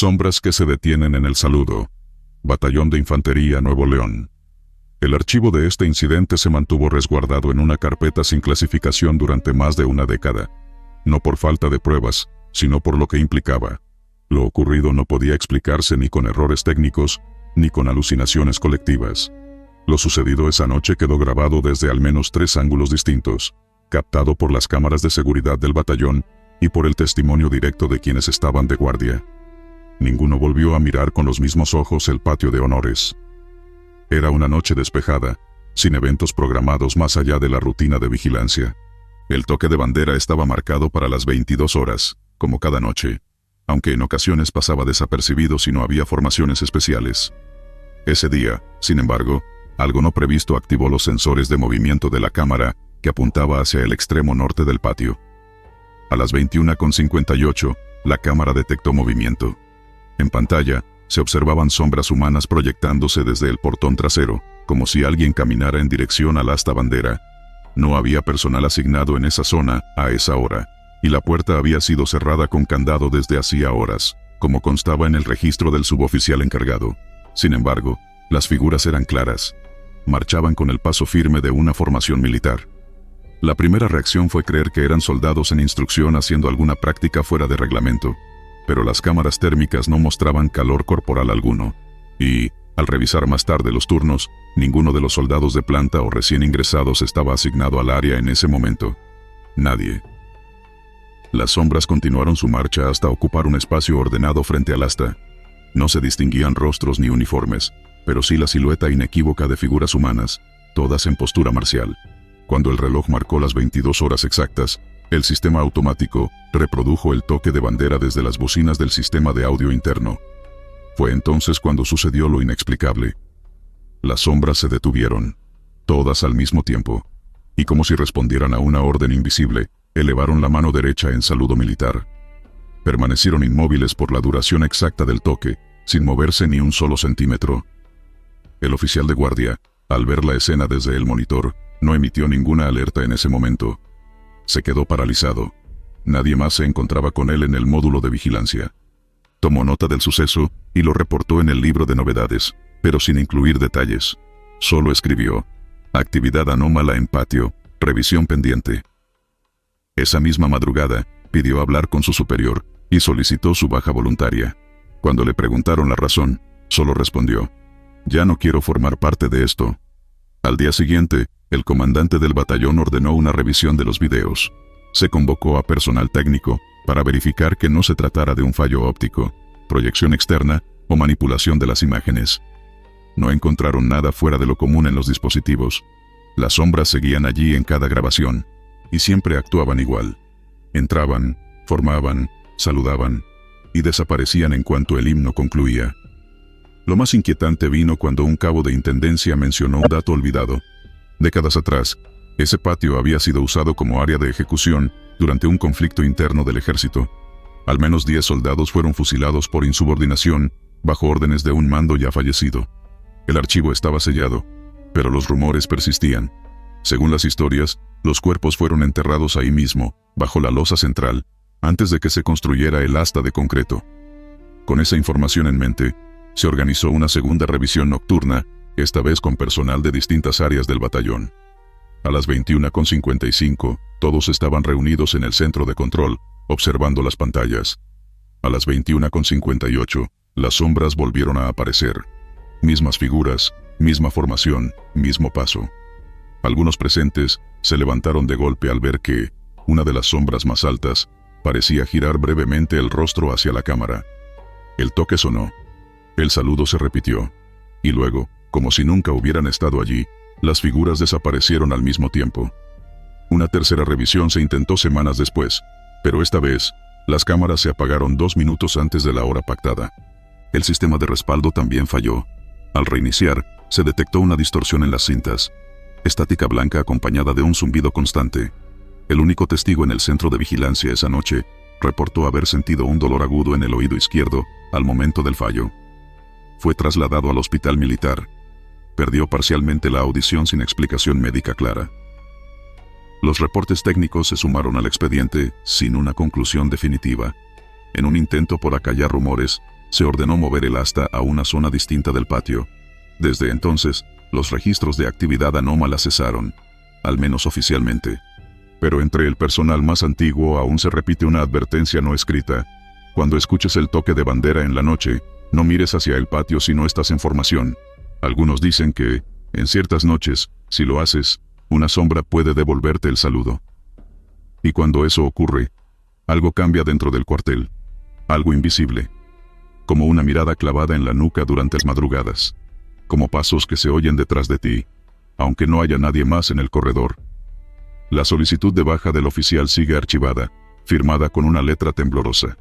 Sombras que se detienen en el saludo. Batallón de Infantería Nuevo León. El archivo de este incidente se mantuvo resguardado en una carpeta sin clasificación durante más de una década. No por falta de pruebas, sino por lo que implicaba. Lo ocurrido no podía explicarse ni con errores técnicos, ni con alucinaciones colectivas. Lo sucedido esa noche quedó grabado desde al menos 3 ángulos distintos, captado por las cámaras de seguridad del batallón y por el testimonio directo de quienes estaban de guardia. Ninguno volvió a mirar con los mismos ojos el patio de honores. Era una noche despejada, sin eventos programados más allá de la rutina de vigilancia. El toque de bandera estaba marcado para las 22 horas, como cada noche, aunque en ocasiones pasaba desapercibido si no había formaciones especiales. Ese día, sin embargo, algo no previsto activó los sensores de movimiento de la cámara que apuntaba hacia el extremo norte del patio. A las 21:58, la cámara detectó movimiento. En pantalla, se observaban sombras humanas proyectándose desde el portón trasero, como si alguien caminara en dirección al asta bandera. No había personal asignado en esa zona a esa hora, y la puerta había sido cerrada con candado desde hacía horas, como constaba en el registro del suboficial encargado. Sin embargo, las figuras eran claras. Marchaban con el paso firme de una formación militar. La primera reacción fue creer que eran soldados en instrucción haciendo alguna práctica fuera de reglamento, pero las cámaras térmicas no mostraban calor corporal alguno, y, al revisar más tarde los turnos, ninguno de los soldados de planta o recién ingresados estaba asignado al área en ese momento. Nadie. Las sombras continuaron su marcha hasta ocupar un espacio ordenado frente al asta. No se distinguían rostros ni uniformes, pero sí la silueta inequívoca de figuras humanas, todas en postura marcial. Cuando el reloj marcó las 22 horas exactas, el sistema automático reprodujo el toque de bandera desde las bocinas del sistema de audio interno. Fue entonces cuando sucedió lo inexplicable. Las sombras se detuvieron, todas al mismo tiempo, y como si respondieran a una orden invisible, elevaron la mano derecha en saludo militar. Permanecieron inmóviles por la duración exacta del toque, sin moverse ni un solo centímetro. El oficial de guardia, al ver la escena desde el monitor, no emitió ninguna alerta en ese momento. Se quedó paralizado. Nadie más se encontraba con él en el módulo de vigilancia. Tomó nota del suceso y lo reportó en el libro de novedades, pero sin incluir detalles. Solo escribió: actividad anómala en patio, revisión pendiente. Esa misma madrugada, pidió hablar con su superior y solicitó su baja voluntaria. Cuando le preguntaron la razón, solo respondió: ya no quiero formar parte de esto. Al día siguiente, el comandante del batallón ordenó una revisión de los videos. Se convocó a personal técnico para verificar que no se tratara de un fallo óptico, proyección externa o manipulación de las imágenes. No encontraron nada fuera de lo común en los dispositivos. Las sombras seguían allí en cada grabación, y siempre actuaban igual. Entraban, formaban, saludaban, y desaparecían en cuanto el himno concluía. Lo más inquietante vino cuando un cabo de intendencia mencionó un dato olvidado. Décadas atrás, ese patio había sido usado como área de ejecución durante un conflicto interno del ejército. Al menos 10 soldados fueron fusilados por insubordinación, bajo órdenes de un mando ya fallecido. El archivo estaba sellado, pero los rumores persistían. Según las historias, los cuerpos fueron enterrados ahí mismo, bajo la losa central, antes de que se construyera el asta de concreto. Con esa información en mente, se organizó una segunda revisión nocturna, esta vez con personal de distintas áreas del batallón. A las 21:55, todos estaban reunidos en el centro de control, observando las pantallas. A las 21:58, las sombras volvieron a aparecer. Mismas figuras, misma formación, mismo paso. Algunos presentes se levantaron de golpe al ver que una de las sombras más altas parecía girar brevemente el rostro hacia la cámara. El toque sonó. El saludo se repitió. Y luego, como si nunca hubieran estado allí, las figuras desaparecieron al mismo tiempo. Una tercera revisión se intentó semanas después, pero esta vez, las cámaras se apagaron 2 minutos antes de la hora pactada. El sistema de respaldo también falló. Al reiniciar, se detectó una distorsión en las cintas. Estática blanca acompañada de un zumbido constante. El único testigo en el centro de vigilancia esa noche reportó haber sentido un dolor agudo en el oído izquierdo al momento del fallo. Fue trasladado al hospital militar. Perdió parcialmente la audición sin explicación médica clara. Los reportes técnicos se sumaron al expediente sin una conclusión definitiva. En un intento por acallar rumores, Se ordenó mover el asta a una zona distinta del patio. Desde entonces, los registros de actividad anómala cesaron, al menos oficialmente. Pero entre el personal más antiguo aún se repite una advertencia no escrita. Cuando escuches el toque de bandera en la noche, no mires hacia el patio si no estás en formación. Algunos dicen que, en ciertas noches, si lo haces, una sombra puede devolverte el saludo. Y cuando eso ocurre, algo cambia dentro del cuartel. Algo invisible. Como una mirada clavada en la nuca durante las madrugadas. Como pasos que se oyen detrás de ti, aunque no haya nadie más en el corredor. La solicitud de baja del oficial sigue archivada, firmada con una letra temblorosa.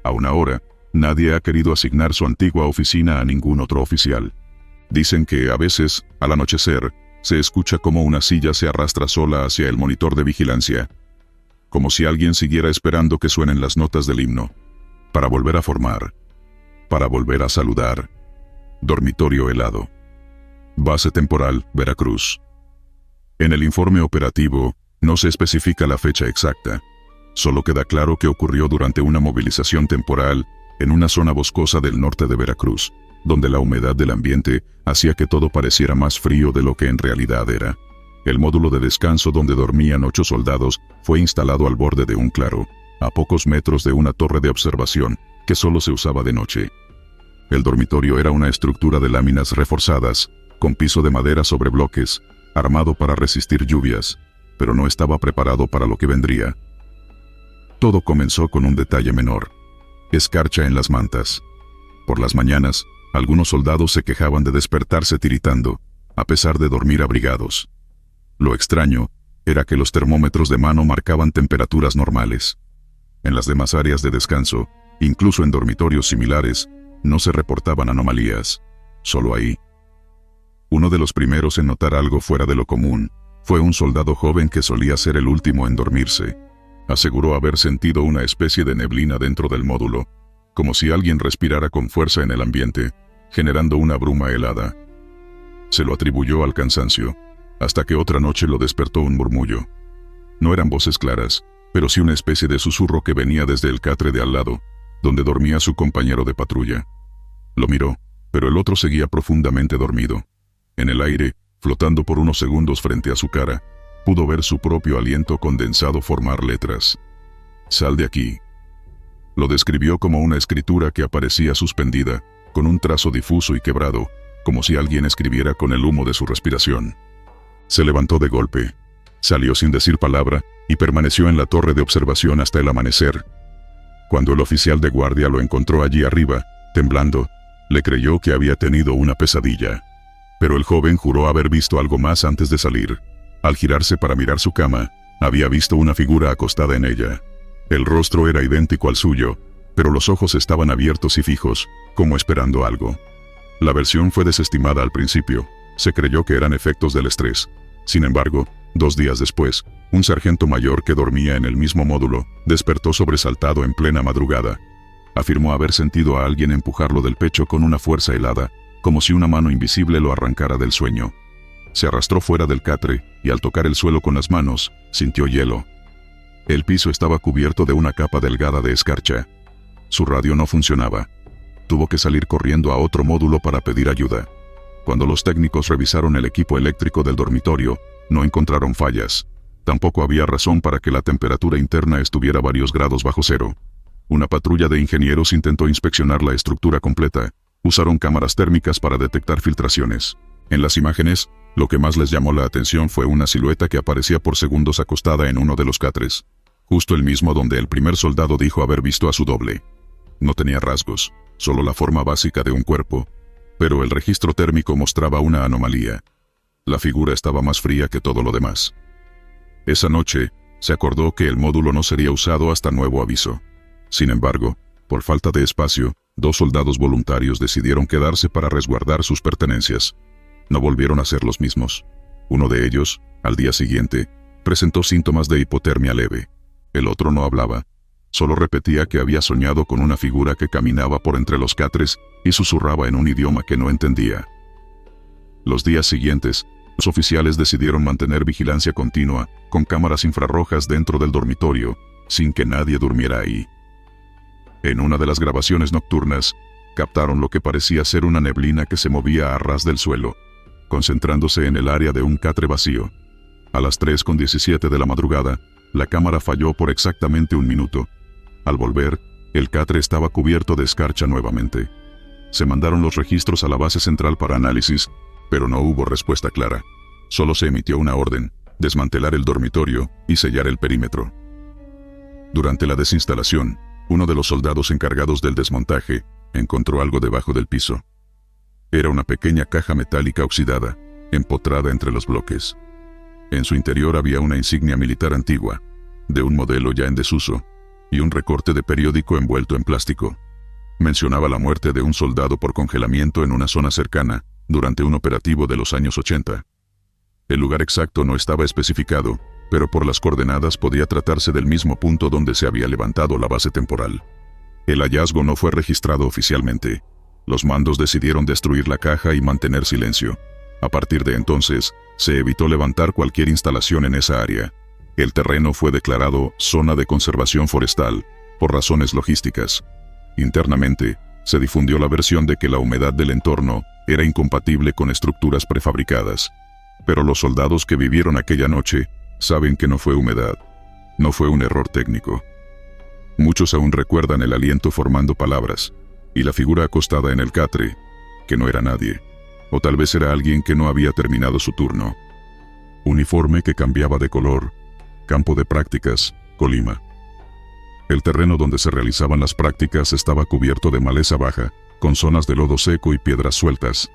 Aún ahora, nadie ha querido asignar su antigua oficina a ningún otro oficial. Dicen que, a veces, al anochecer, se escucha como una silla se arrastra sola hacia el monitor de vigilancia. Como si alguien siguiera esperando que suenen las notas del himno. Para volver a formar. Para volver a saludar. Dormitorio helado. Base temporal, Veracruz. En el informe operativo, no se especifica la fecha exacta. Solo queda claro que ocurrió durante una movilización temporal en una zona boscosa del norte de Veracruz, donde la humedad del ambiente hacía que todo pareciera más frío de lo que en realidad era. El módulo de descanso donde dormían 8 soldados fue instalado al borde de un claro, a pocos metros de una torre de observación que solo se usaba de noche. El dormitorio era una estructura de láminas reforzadas, con piso de madera sobre bloques, armado para resistir lluvias, pero no estaba preparado para lo que vendría. Todo comenzó con un detalle menor: escarcha en las mantas. Por las mañanas, algunos soldados se quejaban de despertarse tiritando, a pesar de dormir abrigados. Lo extraño era que los termómetros de mano marcaban temperaturas normales. En las demás áreas de descanso, incluso en dormitorios similares, no se reportaban anomalías. Solo ahí. Uno de los primeros en notar algo fuera de lo común fue un soldado joven que solía ser el último en dormirse. Aseguró haber sentido una especie de neblina dentro del módulo, como si alguien respirara con fuerza en el ambiente, generando una bruma helada. Se lo atribuyó al cansancio, hasta que otra noche lo despertó un murmullo. No eran voces claras, pero sí una especie de susurro que venía desde el catre de al lado, donde dormía su compañero de patrulla. Lo miró, pero el otro seguía profundamente dormido. En el aire, flotando por unos segundos frente a su cara, pudo ver su propio aliento condensado formar letras. «Sal de aquí». Lo describió como una escritura que aparecía suspendida, con un trazo difuso y quebrado, como si alguien escribiera con el humo de su respiración. Se levantó de golpe, salió sin decir palabra, y permaneció en la torre de observación hasta el amanecer. Cuando el oficial de guardia lo encontró allí arriba, temblando, le creyó que había tenido una pesadilla. Pero el joven juró haber visto algo más antes de salir. Al girarse para mirar su cama, había visto una figura acostada en ella. El rostro era idéntico al suyo, pero los ojos estaban abiertos y fijos, como esperando algo. La versión fue desestimada al principio. Se creyó que eran efectos del estrés. Sin embargo, 2 días después, un sargento mayor que dormía en el mismo módulo, despertó sobresaltado en plena madrugada. Afirmó haber sentido a alguien empujarlo del pecho con una fuerza helada, como si una mano invisible lo arrancara del sueño. Se arrastró fuera del catre, y al tocar el suelo con las manos, sintió hielo. El piso estaba cubierto de una capa delgada de escarcha. Su radio no funcionaba. Tuvo que salir corriendo a otro módulo para pedir ayuda. Cuando los técnicos revisaron el equipo eléctrico del dormitorio, no encontraron fallas. Tampoco había razón para que la temperatura interna estuviera varios grados bajo cero. Una patrulla de ingenieros intentó inspeccionar la estructura completa. Usaron cámaras térmicas para detectar filtraciones. En las imágenes, lo que más les llamó la atención fue una silueta que aparecía por segundos acostada en uno de los catres. Justo el mismo donde el primer soldado dijo haber visto a su doble. No tenía rasgos, solo la forma básica de un cuerpo. Pero el registro térmico mostraba una anomalía. La figura estaba más fría que todo lo demás. Esa noche, se acordó que el módulo no sería usado hasta nuevo aviso. Sin embargo, por falta de espacio, 2 soldados voluntarios decidieron quedarse para resguardar sus pertenencias. No volvieron a ser los mismos. Uno de ellos, al día siguiente, presentó síntomas de hipotermia leve. El otro no hablaba. Solo repetía que había soñado con una figura que caminaba por entre los catres y susurraba en un idioma que no entendía. Los días siguientes, los oficiales decidieron mantener vigilancia continua, con cámaras infrarrojas dentro del dormitorio, sin que nadie durmiera ahí. En una de las grabaciones nocturnas, captaron lo que parecía ser una neblina que se movía a ras del suelo, concentrándose en el área de un catre vacío. A las 3:17 de la madrugada, la cámara falló por exactamente 1 minuto. Al volver, el catre estaba cubierto de escarcha nuevamente. Se mandaron los registros a la base central para análisis, pero no hubo respuesta clara. Solo se emitió una orden: desmantelar el dormitorio y sellar el perímetro. Durante la desinstalación, uno de los soldados encargados del desmontaje encontró algo debajo del piso. Era una pequeña caja metálica oxidada, empotrada entre los bloques. En su interior había una insignia militar antigua, de un modelo ya en desuso, y un recorte de periódico envuelto en plástico. Mencionaba la muerte de un soldado por congelamiento en una zona cercana, durante un operativo de los años 80. El lugar exacto no estaba especificado, pero por las coordenadas podía tratarse del mismo punto donde se había levantado la base temporal. El hallazgo no fue registrado oficialmente. Los mandos decidieron destruir la caja y mantener silencio. A partir de entonces, se evitó levantar cualquier instalación en esa área. El terreno fue declarado zona de conservación forestal, por razones logísticas. Internamente, se difundió la versión de que la humedad del entorno era incompatible con estructuras prefabricadas. Pero los soldados que vivieron aquella noche saben que no fue humedad. No fue un error técnico. Muchos aún recuerdan el aliento formando palabras, y la figura acostada en el catre, que no era nadie. O tal vez era alguien que no había terminado su turno. Uniforme que cambiaba de color. Campo de prácticas, Colima. El terreno donde se realizaban las prácticas estaba cubierto de maleza baja, con zonas de lodo seco y piedras sueltas.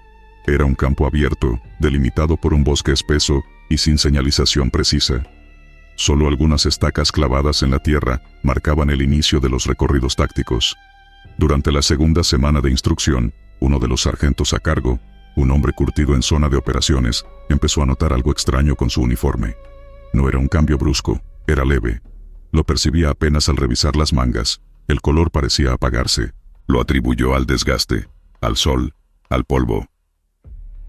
Era un campo abierto, delimitado por un bosque espeso y sin señalización precisa. Solo algunas estacas clavadas en la tierra marcaban el inicio de los recorridos tácticos. Durante la segunda semana de instrucción, uno de los sargentos a cargo, un hombre curtido en zona de operaciones, empezó a notar algo extraño con su uniforme. No era un cambio brusco, era leve. Lo percibía apenas al revisar las mangas. El color parecía apagarse. Lo atribuyó al desgaste, al sol, al polvo.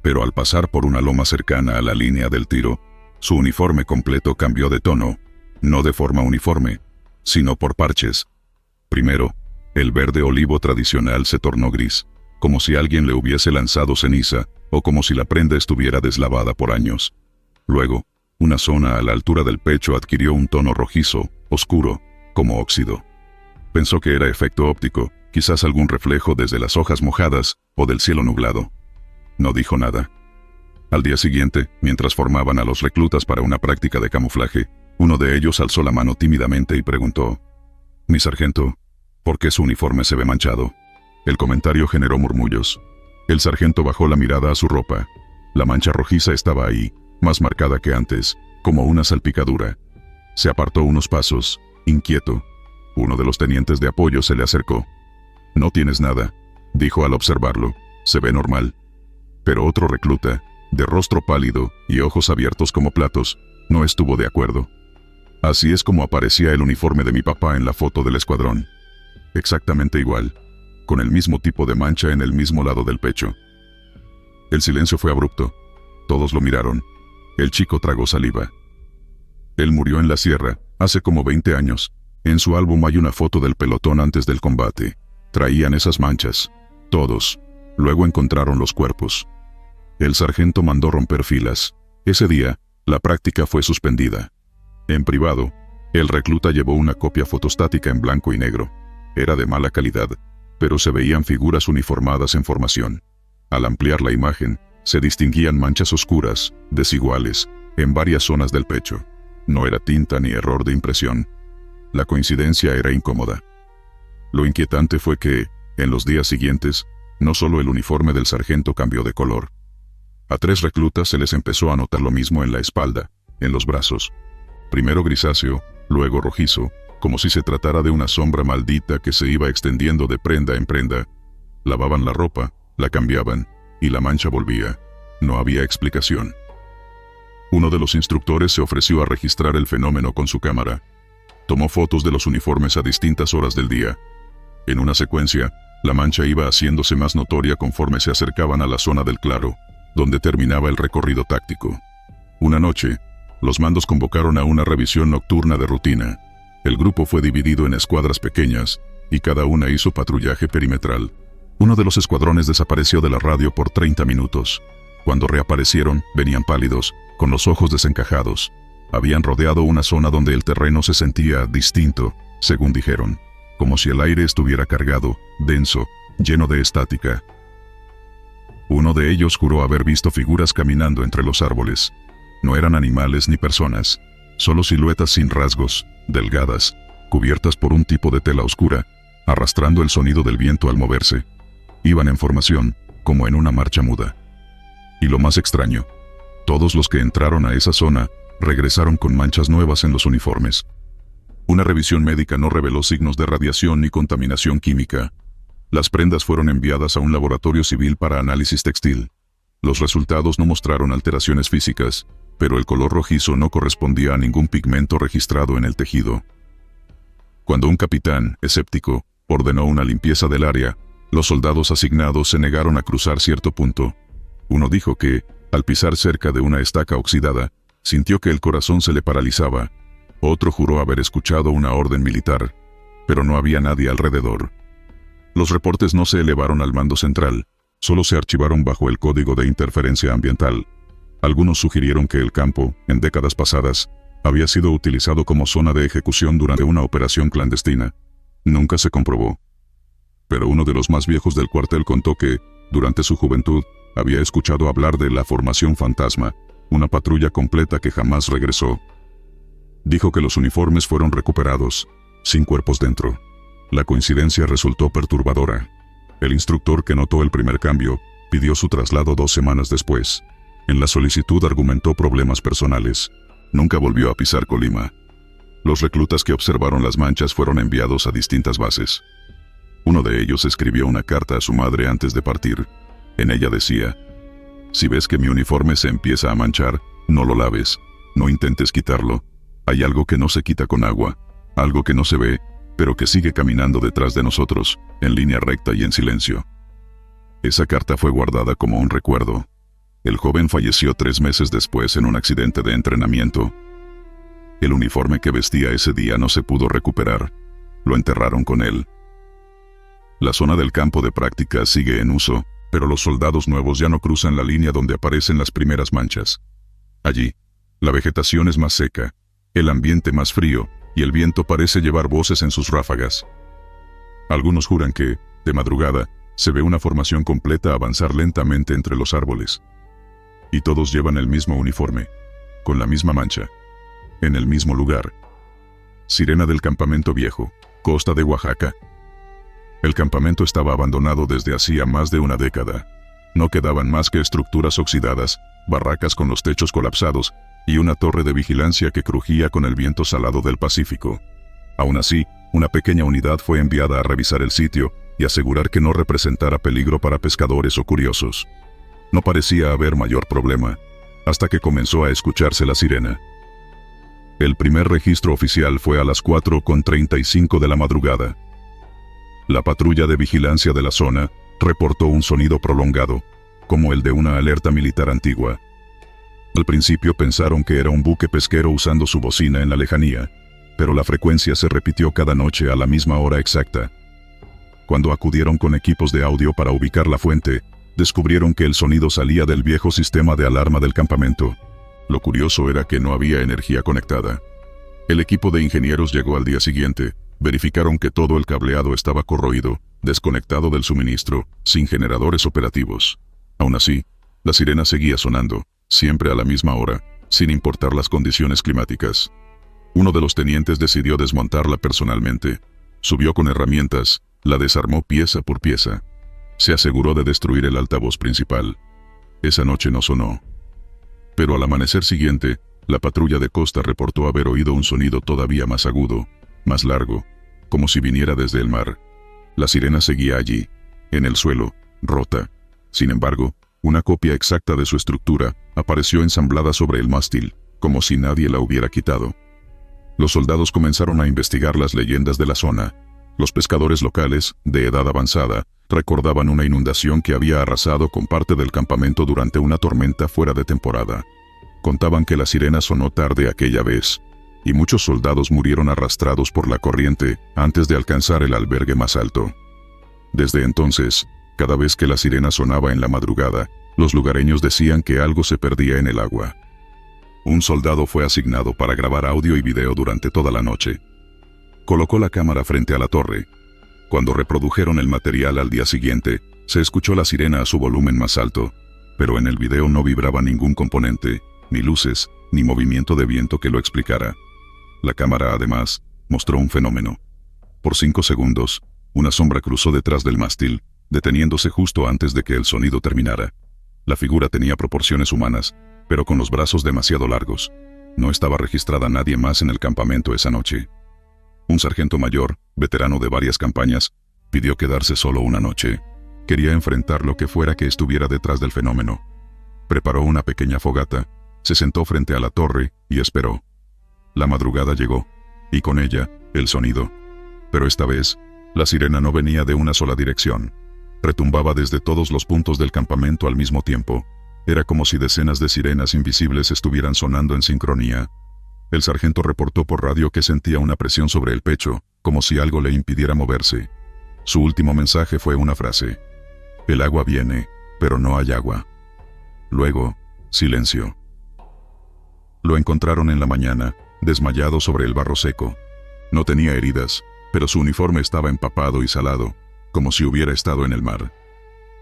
Pero al pasar por una loma cercana a la línea del tiro, su uniforme completo cambió de tono, no de forma uniforme, sino por parches. Primero, el verde olivo tradicional se tornó gris, como si alguien le hubiese lanzado ceniza, o como si la prenda estuviera deslavada por años. Luego, una zona a la altura del pecho adquirió un tono rojizo, oscuro, como óxido. Pensó que era efecto óptico, quizás algún reflejo desde las hojas mojadas, o del cielo nublado. No dijo nada. Al día siguiente, mientras formaban a los reclutas para una práctica de camuflaje, uno de ellos alzó la mano tímidamente y preguntó: «Mi sargento, ¿por qué su uniforme se ve manchado?». El comentario generó murmullos. El sargento bajó la mirada a su ropa. La mancha rojiza estaba ahí, más marcada que antes, como una salpicadura. Se apartó unos pasos, inquieto. Uno de los tenientes de apoyo se le acercó. «No tienes nada», dijo al observarlo. «Se ve normal». Pero otro recluta, de rostro pálido y ojos abiertos como platos, no estuvo de acuerdo. «Así es como aparecía el uniforme de mi papá en la foto del escuadrón. Exactamente igual, con el mismo tipo de mancha en el mismo lado del pecho». El silencio fue abrupto. Todos lo miraron. El chico tragó saliva. «Él murió en la sierra, hace como 20 años. En su álbum hay una foto del pelotón antes del combate. Traían esas manchas. Todos. Luego encontraron los cuerpos». El sargento mandó romper filas. Ese día, la práctica fue suspendida. En privado, el recluta llevó una copia fotostática en blanco y negro. Era de mala calidad, pero se veían figuras uniformadas en formación. Al ampliar la imagen, se distinguían manchas oscuras, desiguales, en varias zonas del pecho. No era tinta ni error de impresión. La coincidencia era incómoda. Lo inquietante fue que, en los días siguientes, no solo el uniforme del sargento cambió de color. A 3 reclutas se les empezó a notar lo mismo en la espalda, en los brazos. Primero grisáceo, luego rojizo, como si se tratara de una sombra maldita que se iba extendiendo de prenda en prenda. Lavaban la ropa, la cambiaban, y la mancha volvía. No había explicación. Uno de los instructores se ofreció a registrar el fenómeno con su cámara. Tomó fotos de los uniformes a distintas horas del día. En una secuencia, la mancha iba haciéndose más notoria conforme se acercaban a la zona del claro, donde terminaba el recorrido táctico. Una noche, los mandos convocaron a una revisión nocturna de rutina. El grupo fue dividido en escuadras pequeñas, y cada una hizo patrullaje perimetral. Uno de los escuadrones desapareció de la radio por 30 minutos. Cuando reaparecieron, venían pálidos, con los ojos desencajados. Habían rodeado una zona donde el terreno se sentía distinto, según dijeron, como si el aire estuviera cargado, denso, lleno de estática. Uno de ellos juró haber visto figuras caminando entre los árboles. No eran animales ni personas, solo siluetas sin rasgos, delgadas, cubiertas por un tipo de tela oscura, arrastrando el sonido del viento al moverse. Iban en formación, como en una marcha muda. Y lo más extraño, todos los que entraron a esa zona regresaron con manchas nuevas en los uniformes. Una revisión médica no reveló signos de radiación ni contaminación química. Las prendas fueron enviadas a un laboratorio civil para análisis textil. Los resultados no mostraron alteraciones físicas, pero el color rojizo no correspondía a ningún pigmento registrado en el tejido. Cuando un capitán, escéptico, ordenó una limpieza del área, los soldados asignados se negaron a cruzar cierto punto. Uno dijo que, al pisar cerca de una estaca oxidada, sintió que el corazón se le paralizaba. Otro juró haber escuchado una orden militar, pero no había nadie alrededor. Los reportes no se elevaron al mando central, solo se archivaron bajo el Código de Interferencia Ambiental. Algunos sugirieron que el campo, en décadas pasadas, había sido utilizado como zona de ejecución durante una operación clandestina. Nunca se comprobó. Pero uno de los más viejos del cuartel contó que, durante su juventud, había escuchado hablar de la Formación Fantasma, una patrulla completa que jamás regresó. Dijo que los uniformes fueron recuperados, sin cuerpos dentro. La coincidencia resultó perturbadora. El instructor que notó el primer cambio, pidió su traslado 2 semanas después. En la solicitud argumentó problemas personales. Nunca volvió a pisar Colima. Los reclutas que observaron las manchas fueron enviados a distintas bases. Uno de ellos escribió una carta a su madre antes de partir. En ella decía: «Si ves que mi uniforme se empieza a manchar, no lo laves, no intentes quitarlo. Hay algo que no se quita con agua, algo que no se ve, pero que sigue caminando detrás de nosotros, en línea recta y en silencio». Esa carta fue guardada como un recuerdo. El joven falleció 3 meses después en un accidente de entrenamiento. El uniforme que vestía ese día no se pudo recuperar. Lo enterraron con él. La zona del campo de práctica sigue en uso, pero los soldados nuevos ya no cruzan la línea donde aparecen las primeras manchas. Allí, la vegetación es más seca, el ambiente más frío, y el viento parece llevar voces en sus ráfagas. Algunos juran que, de madrugada, se ve una formación completa avanzar lentamente entre los árboles. Y todos llevan el mismo uniforme, con la misma mancha, en el mismo lugar. Sirena del Campamento Viejo, costa de Oaxaca. El campamento estaba abandonado desde hacía más de una década. No quedaban más que estructuras oxidadas, barracas con los techos colapsados, y una torre de vigilancia que crujía con el viento salado del Pacífico. Aún así, una pequeña unidad fue enviada a revisar el sitio y asegurar que no representara peligro para pescadores o curiosos. No parecía haber mayor problema, hasta que comenzó a escucharse la sirena. El primer registro oficial fue a las 4:35 de la madrugada. La patrulla de vigilancia de la zona reportó un sonido prolongado, como el de una alerta militar antigua. Al principio pensaron que era un buque pesquero usando su bocina en la lejanía, pero la frecuencia se repitió cada noche a la misma hora exacta. Cuando acudieron con equipos de audio para ubicar la fuente, descubrieron que el sonido salía del viejo sistema de alarma del campamento. Lo curioso era que no había energía conectada. El equipo de ingenieros llegó al día siguiente, verificaron que todo el cableado estaba corroído, desconectado del suministro, sin generadores operativos. Aún así, la sirena seguía sonando, siempre a la misma hora, sin importar las condiciones climáticas. Uno de los tenientes decidió desmontarla personalmente. Subió con herramientas, la desarmó pieza por pieza. Se aseguró de destruir el altavoz principal. Esa noche no sonó. Pero al amanecer siguiente, la patrulla de costa reportó haber oído un sonido todavía más agudo, más largo, como si viniera desde el mar. La sirena seguía allí, en el suelo, rota. Sin embargo, una copia exacta de su estructura apareció ensamblada sobre el mástil, como si nadie la hubiera quitado. Los soldados comenzaron a investigar las leyendas de la zona. Los pescadores locales, de edad avanzada, recordaban una inundación que había arrasado con parte del campamento durante una tormenta fuera de temporada. Contaban que la sirena sonó tarde aquella vez, y muchos soldados murieron arrastrados por la corriente antes de alcanzar el albergue más alto. Desde entonces, Cada vez que la sirena sonaba en la madrugada, los lugareños decían que algo se perdía en el agua. Un soldado fue asignado para grabar audio y video durante toda la noche. Colocó la cámara frente a la torre. Cuando reprodujeron el material al día siguiente, se escuchó la sirena a su volumen más alto, pero en el video no vibraba ningún componente, ni luces, ni movimiento de viento que lo explicara. La cámara, además, mostró un fenómeno. Por 5 segundos, una sombra cruzó detrás del mástil, deteniéndose justo antes de que el sonido terminara. La figura tenía proporciones humanas, pero con los brazos demasiado largos. No estaba registrada nadie más en el campamento esa noche. Un sargento mayor, veterano de varias campañas, pidió quedarse solo una noche. Quería enfrentar lo que fuera que estuviera detrás del fenómeno. Preparó una pequeña fogata, se sentó frente a la torre y esperó. La madrugada llegó, y con ella, el sonido. Pero esta vez, la sirena no venía de una sola dirección. Retumbaba desde todos los puntos del campamento al mismo tiempo. Era como si decenas de sirenas invisibles estuvieran sonando en sincronía. El sargento reportó por radio que sentía una presión sobre el pecho, como si algo le impidiera moverse. Su último mensaje fue una frase: "El agua viene, pero no hay agua". Luego, silencio. Lo encontraron en la mañana, desmayado sobre el barro seco. No tenía heridas, pero su uniforme estaba empapado y salado, como si hubiera estado en el mar.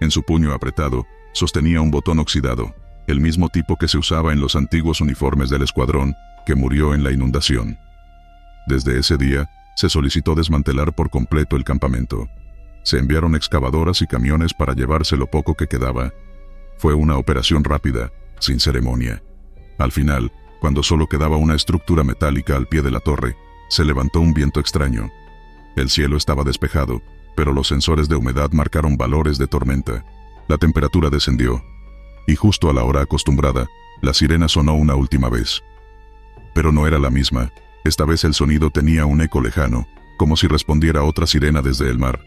En su puño apretado, sostenía un botón oxidado, el mismo tipo que se usaba en los antiguos uniformes del escuadrón, que murió en la inundación. Desde ese día, se solicitó desmantelar por completo el campamento. Se enviaron excavadoras y camiones para llevarse lo poco que quedaba. Fue una operación rápida, sin ceremonia. Al final, cuando solo quedaba una estructura metálica al pie de la torre, se levantó un viento extraño. El cielo estaba despejado, pero los sensores de humedad marcaron valores de tormenta. La temperatura descendió, y justo a la hora acostumbrada, la sirena sonó una última vez. Pero no era la misma. Esta vez el sonido tenía un eco lejano, como si respondiera otra sirena desde el mar.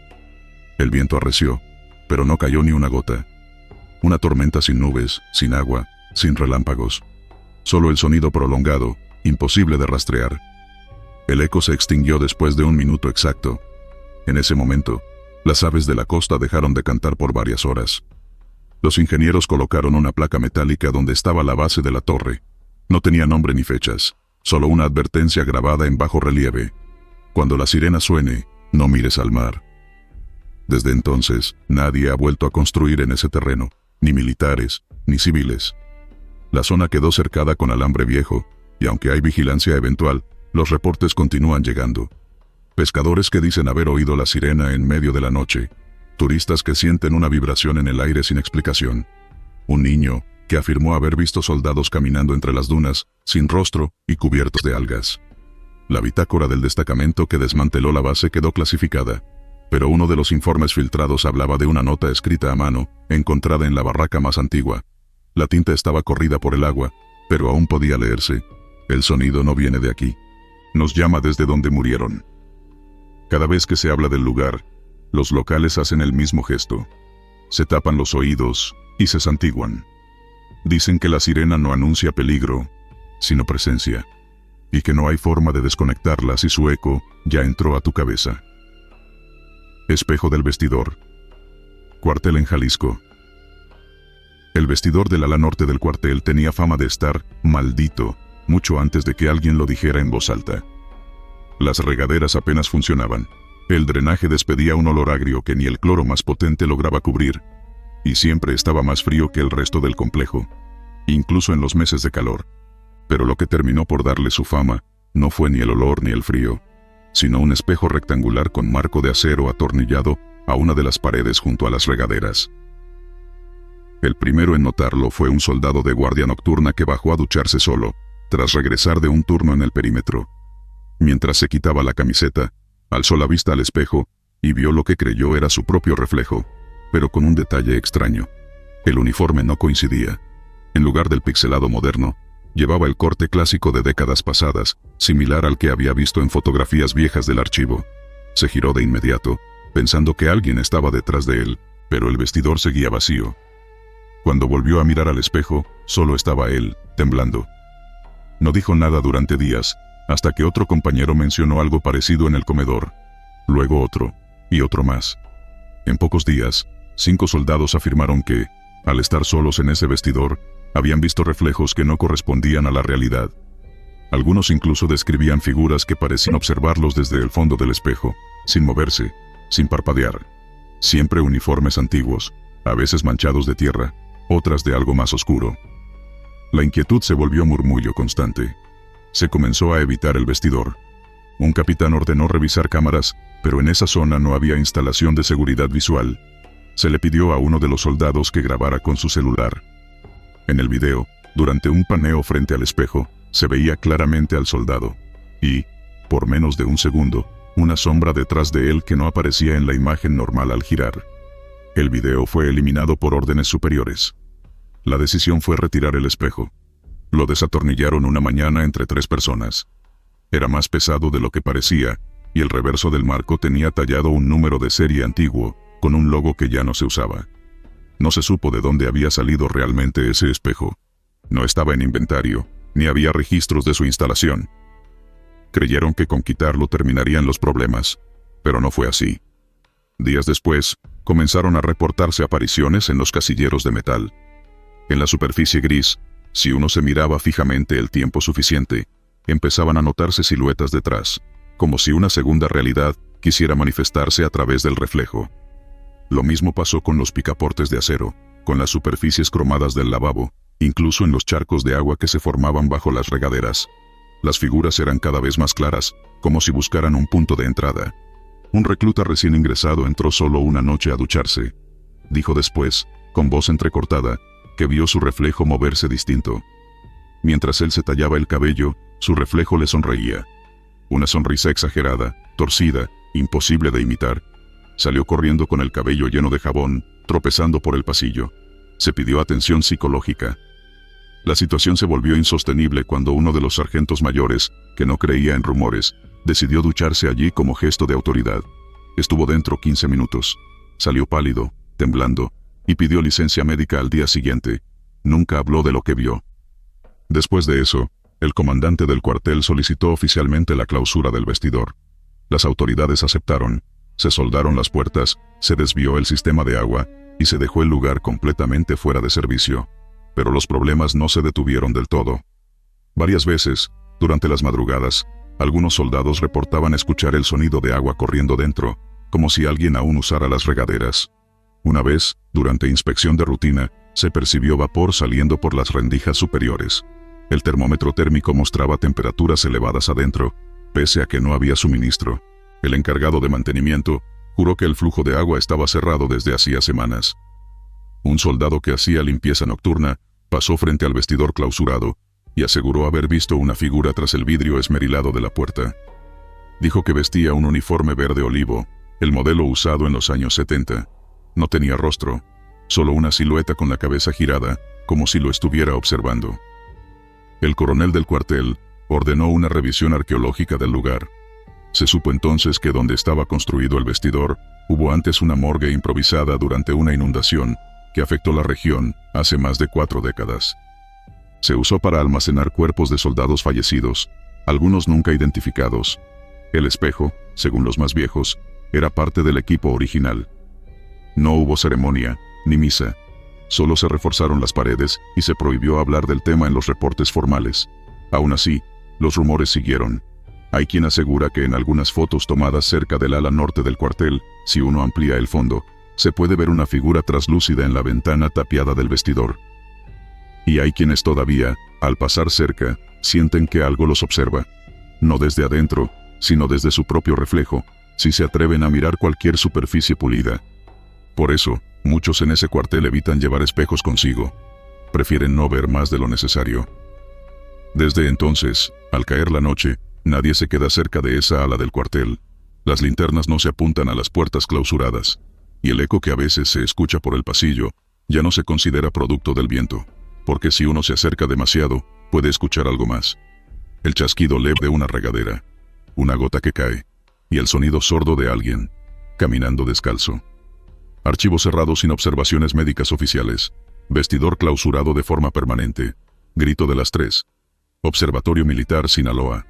El viento arreció, pero no cayó ni una gota. Una tormenta sin nubes, sin agua, sin relámpagos. Solo el sonido prolongado, imposible de rastrear. El eco se extinguió después de 1 minuto exacto. En ese momento, las aves de la costa dejaron de cantar por varias horas. Los ingenieros colocaron una placa metálica donde estaba la base de la torre. No tenía nombre ni fechas, solo una advertencia grabada en bajo relieve: cuando la sirena suene, no mires al mar. Desde entonces, nadie ha vuelto a construir en ese terreno, ni militares, ni civiles. La zona quedó cercada con alambre viejo, y aunque hay vigilancia eventual, los reportes continúan llegando. Pescadores que dicen haber oído la sirena en medio de la noche, turistas que sienten una vibración en el aire sin explicación, un niño que afirmó haber visto soldados caminando entre las dunas, sin rostro y cubiertos de algas. La bitácora del destacamento que desmanteló la base quedó clasificada, pero uno de los informes filtrados hablaba de una nota escrita a mano, encontrada en la barraca más antigua. La tinta estaba corrida por el agua, pero aún podía leerse: el sonido no viene de aquí. Nos llama desde donde murieron. Cada vez que se habla del lugar, los locales hacen el mismo gesto. Se tapan los oídos y se santiguan. Dicen que la sirena no anuncia peligro, sino presencia, y que no hay forma de desconectarla si su eco ya entró a tu cabeza. Espejo del vestidor. Cuartel en Jalisco. El vestidor del ala norte del cuartel tenía fama de estar maldito, mucho antes de que alguien lo dijera en voz alta. Las regaderas apenas funcionaban. El drenaje despedía un olor agrio que ni el cloro más potente lograba cubrir, y siempre estaba más frío que el resto del complejo, incluso en los meses de calor. Pero lo que terminó por darle su fama no fue ni el olor ni el frío, sino un espejo rectangular con marco de acero atornillado a una de las paredes junto a las regaderas. El primero en notarlo fue un soldado de guardia nocturna que bajó a ducharse solo, tras regresar de un turno en el perímetro. Mientras se quitaba la camiseta, alzó la vista al espejo y vio lo que creyó era su propio reflejo, pero con un detalle extraño. El uniforme no coincidía. En lugar del pixelado moderno, llevaba el corte clásico de décadas pasadas, similar al que había visto en fotografías viejas del archivo. Se giró de inmediato, pensando que alguien estaba detrás de él, pero el vestidor seguía vacío. Cuando volvió a mirar al espejo, solo estaba él, temblando. No dijo nada durante días, hasta que otro compañero mencionó algo parecido en el comedor. Luego otro, y otro más. En pocos días, 5 soldados afirmaron que, al estar solos en ese vestidor, habían visto reflejos que no correspondían a la realidad. Algunos incluso describían figuras que parecían observarlos desde el fondo del espejo, sin moverse, sin parpadear. Siempre uniformes antiguos, a veces manchados de tierra, otras de algo más oscuro. La inquietud se volvió murmullo constante. Se comenzó a evitar el vestidor. Un capitán ordenó revisar cámaras, pero en esa zona no había instalación de seguridad visual. Se le pidió a uno de los soldados que grabara con su celular. En el video, durante un paneo frente al espejo, se veía claramente al soldado. Y, por menos de un segundo, una sombra detrás de él que no aparecía en la imagen normal al girar. El video fue eliminado por órdenes superiores. La decisión fue retirar el espejo. Lo desatornillaron una mañana entre 3 personas. Era más pesado de lo que parecía, y el reverso del marco tenía tallado un número de serie antiguo, con un logo que ya no se usaba. No se supo de dónde había salido realmente ese espejo. No estaba en inventario, ni había registros de su instalación. Creyeron que con quitarlo terminarían los problemas, pero no fue así. Días después, comenzaron a reportarse apariciones en los casilleros de metal. En la superficie gris, si uno se miraba fijamente el tiempo suficiente, empezaban a notarse siluetas detrás, como si una segunda realidad quisiera manifestarse a través del reflejo. Lo mismo pasó con los picaportes de acero, con las superficies cromadas del lavabo, incluso en los charcos de agua que se formaban bajo las regaderas. Las figuras eran cada vez más claras, como si buscaran un punto de entrada. Un recluta recién ingresado entró solo una noche a ducharse. Dijo después, con voz entrecortada, que vio su reflejo moverse distinto. Mientras él se tallaba el cabello, su reflejo le sonreía. Una sonrisa exagerada, torcida, imposible de imitar. Salió corriendo con el cabello lleno de jabón, tropezando por el pasillo. Se pidió atención psicológica. La situación se volvió insostenible cuando uno de los sargentos mayores, que no creía en rumores, decidió ducharse allí como gesto de autoridad. Estuvo dentro 15 minutos. Salió pálido, temblando, y pidió licencia médica al día siguiente. Nunca habló de lo que vio. Después de eso, el comandante del cuartel solicitó oficialmente la clausura del vestidor. Las autoridades aceptaron. Se soldaron las puertas, se desvió el sistema de agua, y se dejó el lugar completamente fuera de servicio. Pero los problemas no se detuvieron del todo. Varias veces, durante las madrugadas, algunos soldados reportaban escuchar el sonido de agua corriendo dentro, como si alguien aún usara las regaderas. Una vez, durante inspección de rutina, se percibió vapor saliendo por las rendijas superiores. El termómetro térmico mostraba temperaturas elevadas adentro, pese a que no había suministro. El encargado de mantenimiento juró que el flujo de agua estaba cerrado desde hacía semanas. Un soldado que hacía limpieza nocturna pasó frente al vestidor clausurado y aseguró haber visto una figura tras el vidrio esmerilado de la puerta. Dijo que vestía un uniforme verde olivo, el modelo usado en los años 70. No tenía rostro, solo una silueta con la cabeza girada, como si lo estuviera observando. El coronel del cuartel ordenó una revisión arqueológica del lugar. Se supo entonces que donde estaba construido el vestidor, hubo antes una morgue improvisada durante una inundación que afectó la región hace más de 4 décadas. Se usó para almacenar cuerpos de soldados fallecidos, algunos nunca identificados. El espejo, según los más viejos, era parte del equipo original. No hubo ceremonia, ni misa. Solo se reforzaron las paredes y se prohibió hablar del tema en los reportes formales. Aún así, los rumores siguieron. Hay quien asegura que en algunas fotos tomadas cerca del ala norte del cuartel, si uno amplía el fondo, se puede ver una figura traslúcida en la ventana tapiada del vestidor. Y hay quienes todavía, al pasar cerca, sienten que algo los observa. No desde adentro, sino desde su propio reflejo, si se atreven a mirar cualquier superficie pulida. Por eso, muchos en ese cuartel evitan llevar espejos consigo. Prefieren no ver más de lo necesario. Desde entonces, al caer la noche, nadie se queda cerca de esa ala del cuartel. Las linternas no se apuntan a las puertas clausuradas, y el eco que a veces se escucha por el pasillo ya no se considera producto del viento, porque si uno se acerca demasiado, puede escuchar algo más. El chasquido leve de una regadera, una gota que cae, y el sonido sordo de alguien, caminando descalzo. Archivo cerrado sin observaciones médicas oficiales. Vestidor clausurado de forma permanente. Grito de las 3. Observatorio Militar Sinaloa.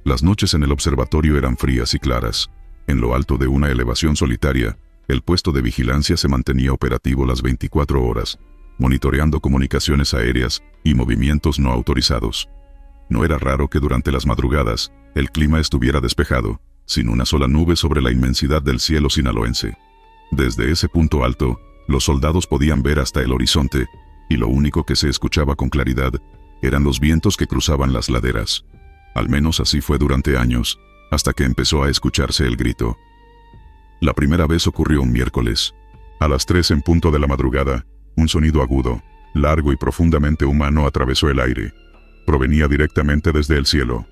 Las noches en el observatorio eran frías y claras. En lo alto de una elevación solitaria, El puesto de vigilancia se mantenía operativo las 24 horas, monitoreando comunicaciones aéreas y movimientos no autorizados. No era raro que durante las madrugadas, el clima estuviera despejado, sin una sola nube sobre la inmensidad del cielo sinaloense. Desde ese punto alto, los soldados podían ver hasta el horizonte, y lo único que se escuchaba con claridad eran los vientos que cruzaban las laderas. Al menos así fue durante años, hasta que empezó a escucharse el grito. La primera vez ocurrió un miércoles. A las 3 en punto de la madrugada, un sonido agudo, largo y profundamente humano atravesó el aire. Provenía directamente desde el cielo.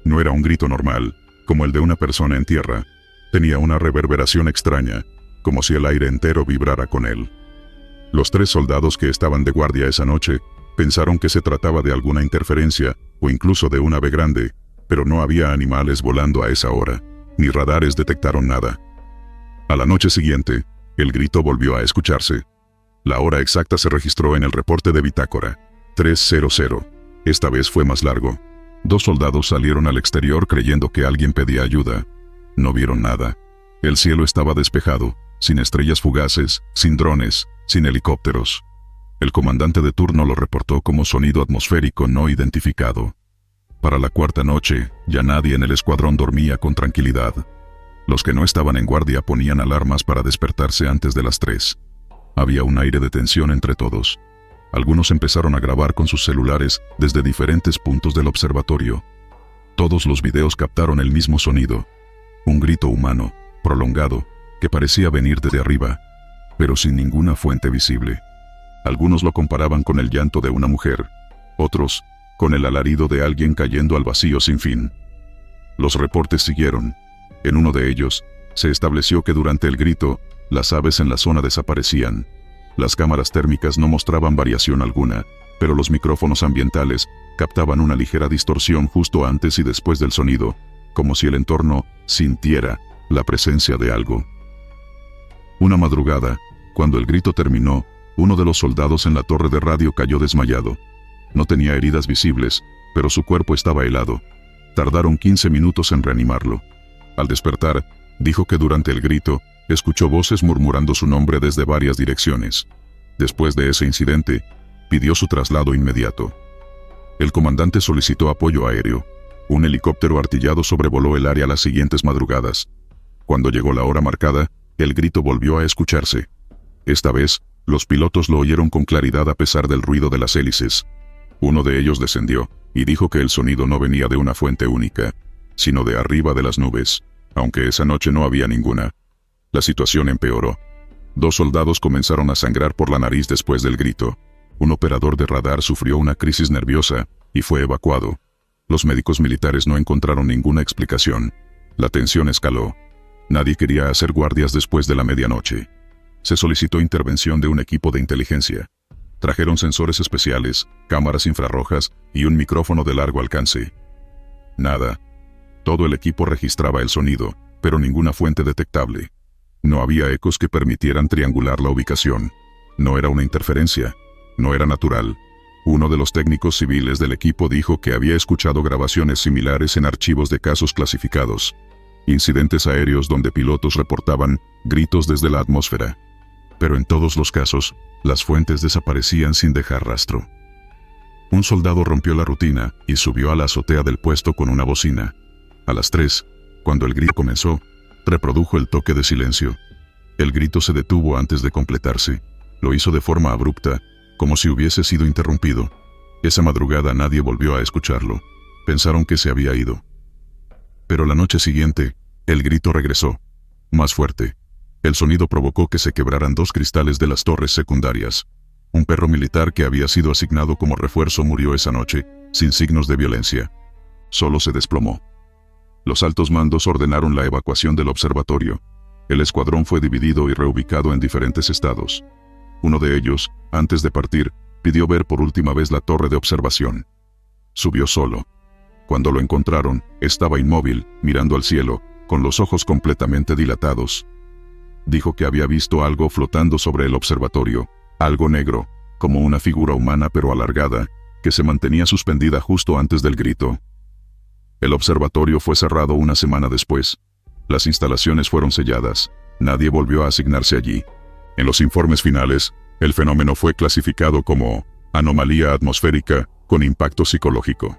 No era un grito normal, como el de una persona en tierra. Tenía una reverberación extraña, como si el aire entero vibrara con él. Los 3 soldados que estaban de guardia esa noche pensaron que se trataba de alguna interferencia o incluso de un ave grande, pero no había animales volando a esa hora, ni radares detectaron nada. A la noche siguiente, el grito volvió a escucharse. La hora exacta se registró en el reporte de bitácora, 3:00. Esta vez fue más largo. 2 soldados salieron al exterior creyendo que alguien pedía ayuda. No vieron nada. El cielo estaba despejado, sin estrellas fugaces, sin drones, sin helicópteros. El comandante de turno lo reportó como sonido atmosférico no identificado. Para la 4ª noche, ya nadie en el escuadrón dormía con tranquilidad. Los que no estaban en guardia ponían alarmas para despertarse antes de las 3. Había un aire de tensión entre todos. Algunos empezaron a grabar con sus celulares desde diferentes puntos del observatorio. Todos los videos captaron el mismo sonido. Un grito humano, prolongado, que parecía venir desde arriba, pero sin ninguna fuente visible. Algunos lo comparaban con el llanto de una mujer, otros, con el alarido de alguien cayendo al vacío sin fin. Los reportes siguieron. En uno de ellos, se estableció que durante el grito, las aves en la zona desaparecían. Las cámaras térmicas no mostraban variación alguna, pero los micrófonos ambientales captaban una ligera distorsión justo antes y después del sonido, como si el entorno sintiera la presencia de algo. Una madrugada, cuando el grito terminó, uno de los soldados en la torre de radio cayó desmayado. No tenía heridas visibles, pero su cuerpo estaba helado. Tardaron 15 minutos en reanimarlo. Al despertar, dijo que durante el grito, escuchó voces murmurando su nombre desde varias direcciones. Después de ese incidente, pidió su traslado inmediato. El comandante solicitó apoyo aéreo. Un helicóptero artillado sobrevoló el área las siguientes madrugadas. Cuando llegó la hora marcada, el grito volvió a escucharse. Esta vez, los pilotos lo oyeron con claridad a pesar del ruido de las hélices. Uno de ellos descendió, y dijo que el sonido no venía de una fuente única, sino de arriba de las nubes, aunque esa noche no había ninguna. La situación empeoró. 2 soldados comenzaron a sangrar por la nariz después del grito. Un operador de radar sufrió una crisis nerviosa, y fue evacuado. Los médicos militares no encontraron ninguna explicación. La tensión escaló. Nadie quería hacer guardias después de la medianoche. Se solicitó intervención de un equipo de inteligencia. Trajeron sensores especiales, cámaras infrarrojas y un micrófono de largo alcance. Nada. Todo el equipo registraba el sonido, pero ninguna fuente detectable. No había ecos que permitieran triangular la ubicación. No era una interferencia. No era natural. Uno de los técnicos civiles del equipo dijo que había escuchado grabaciones similares en archivos de casos clasificados. Incidentes aéreos donde pilotos reportaban gritos desde la atmósfera. Pero en todos los casos, las fuentes desaparecían sin dejar rastro. Un soldado rompió la rutina y subió a la azotea del puesto con una bocina. A las 3, cuando el grito comenzó, reprodujo el toque de silencio. El grito se detuvo antes de completarse. Lo hizo de forma abrupta, como si hubiese sido interrumpido. Esa madrugada nadie volvió a escucharlo. Pensaron que se había ido. Pero la noche siguiente, el grito regresó. Más fuerte. El sonido provocó que se quebraran 2 cristales de las torres secundarias. Un perro militar que había sido asignado como refuerzo murió esa noche, sin signos de violencia. Solo se desplomó. Los altos mandos ordenaron la evacuación del observatorio. El escuadrón fue dividido y reubicado en diferentes estados. Uno de ellos, antes de partir, pidió ver por última vez la torre de observación. Subió solo. Cuando lo encontraron, estaba inmóvil, mirando al cielo, con los ojos completamente dilatados. Dijo que había visto algo flotando sobre el observatorio, algo negro, como una figura humana pero alargada, que se mantenía suspendida justo antes del grito. El observatorio fue cerrado una semana después. Las instalaciones fueron selladas, Nadie volvió a asignarse allí. En los informes finales, el fenómeno fue clasificado como anomalía atmosférica con impacto psicológico.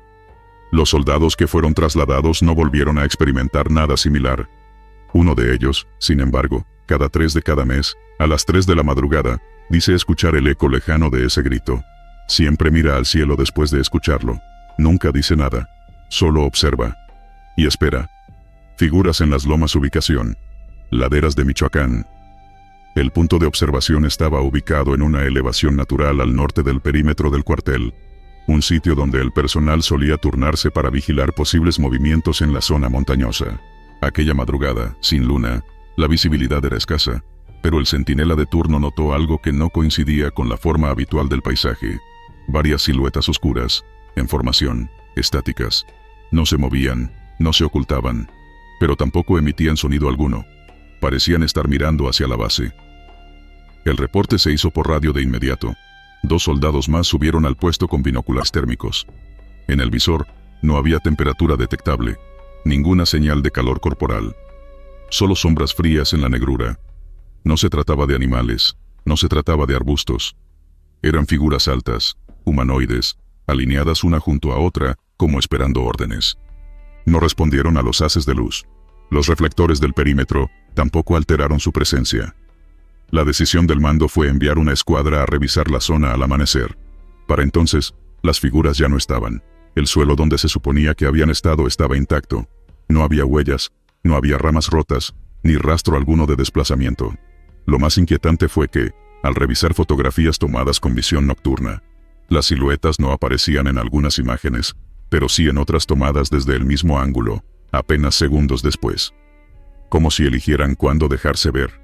Los soldados que fueron trasladados no volvieron a experimentar nada similar. Uno de ellos, sin embargo, cada 3 de cada mes, a las 3 de la madrugada, dice escuchar el eco lejano de ese grito. Siempre mira al cielo después de escucharlo. Nunca dice nada. Solo observa. Y espera. Figuras en las lomas. Ubicación: laderas de Michoacán. El punto de observación estaba ubicado en una elevación natural al norte del perímetro del cuartel, un sitio donde el personal solía turnarse para vigilar posibles movimientos en la zona montañosa. Aquella madrugada, sin luna, la visibilidad era escasa, pero el centinela de turno notó algo que no coincidía con la forma habitual del paisaje. Varias siluetas oscuras, en formación, estáticas. No se movían, no se ocultaban, pero tampoco emitían sonido alguno. Parecían estar mirando hacia la base. El reporte se hizo por radio de inmediato. 2 soldados más subieron al puesto con binoculares térmicos. En el visor, no había temperatura detectable, ninguna señal de calor corporal. Solo sombras frías en la negrura. No se trataba de animales, no se trataba de arbustos. Eran figuras altas, humanoides, alineadas una junto a otra, como esperando órdenes. No respondieron a los haces de luz. Los reflectores del perímetro tampoco alteraron su presencia. La decisión del mando fue enviar una escuadra a revisar la zona al amanecer. Para entonces, las figuras ya no estaban. El suelo donde se suponía que habían estado estaba intacto. No había huellas, no había ramas rotas, ni rastro alguno de desplazamiento. Lo más inquietante fue que, al revisar fotografías tomadas con visión nocturna, las siluetas no aparecían en algunas imágenes, pero sí en otras tomadas desde el mismo ángulo, apenas segundos después. Como si eligieran cuándo dejarse ver.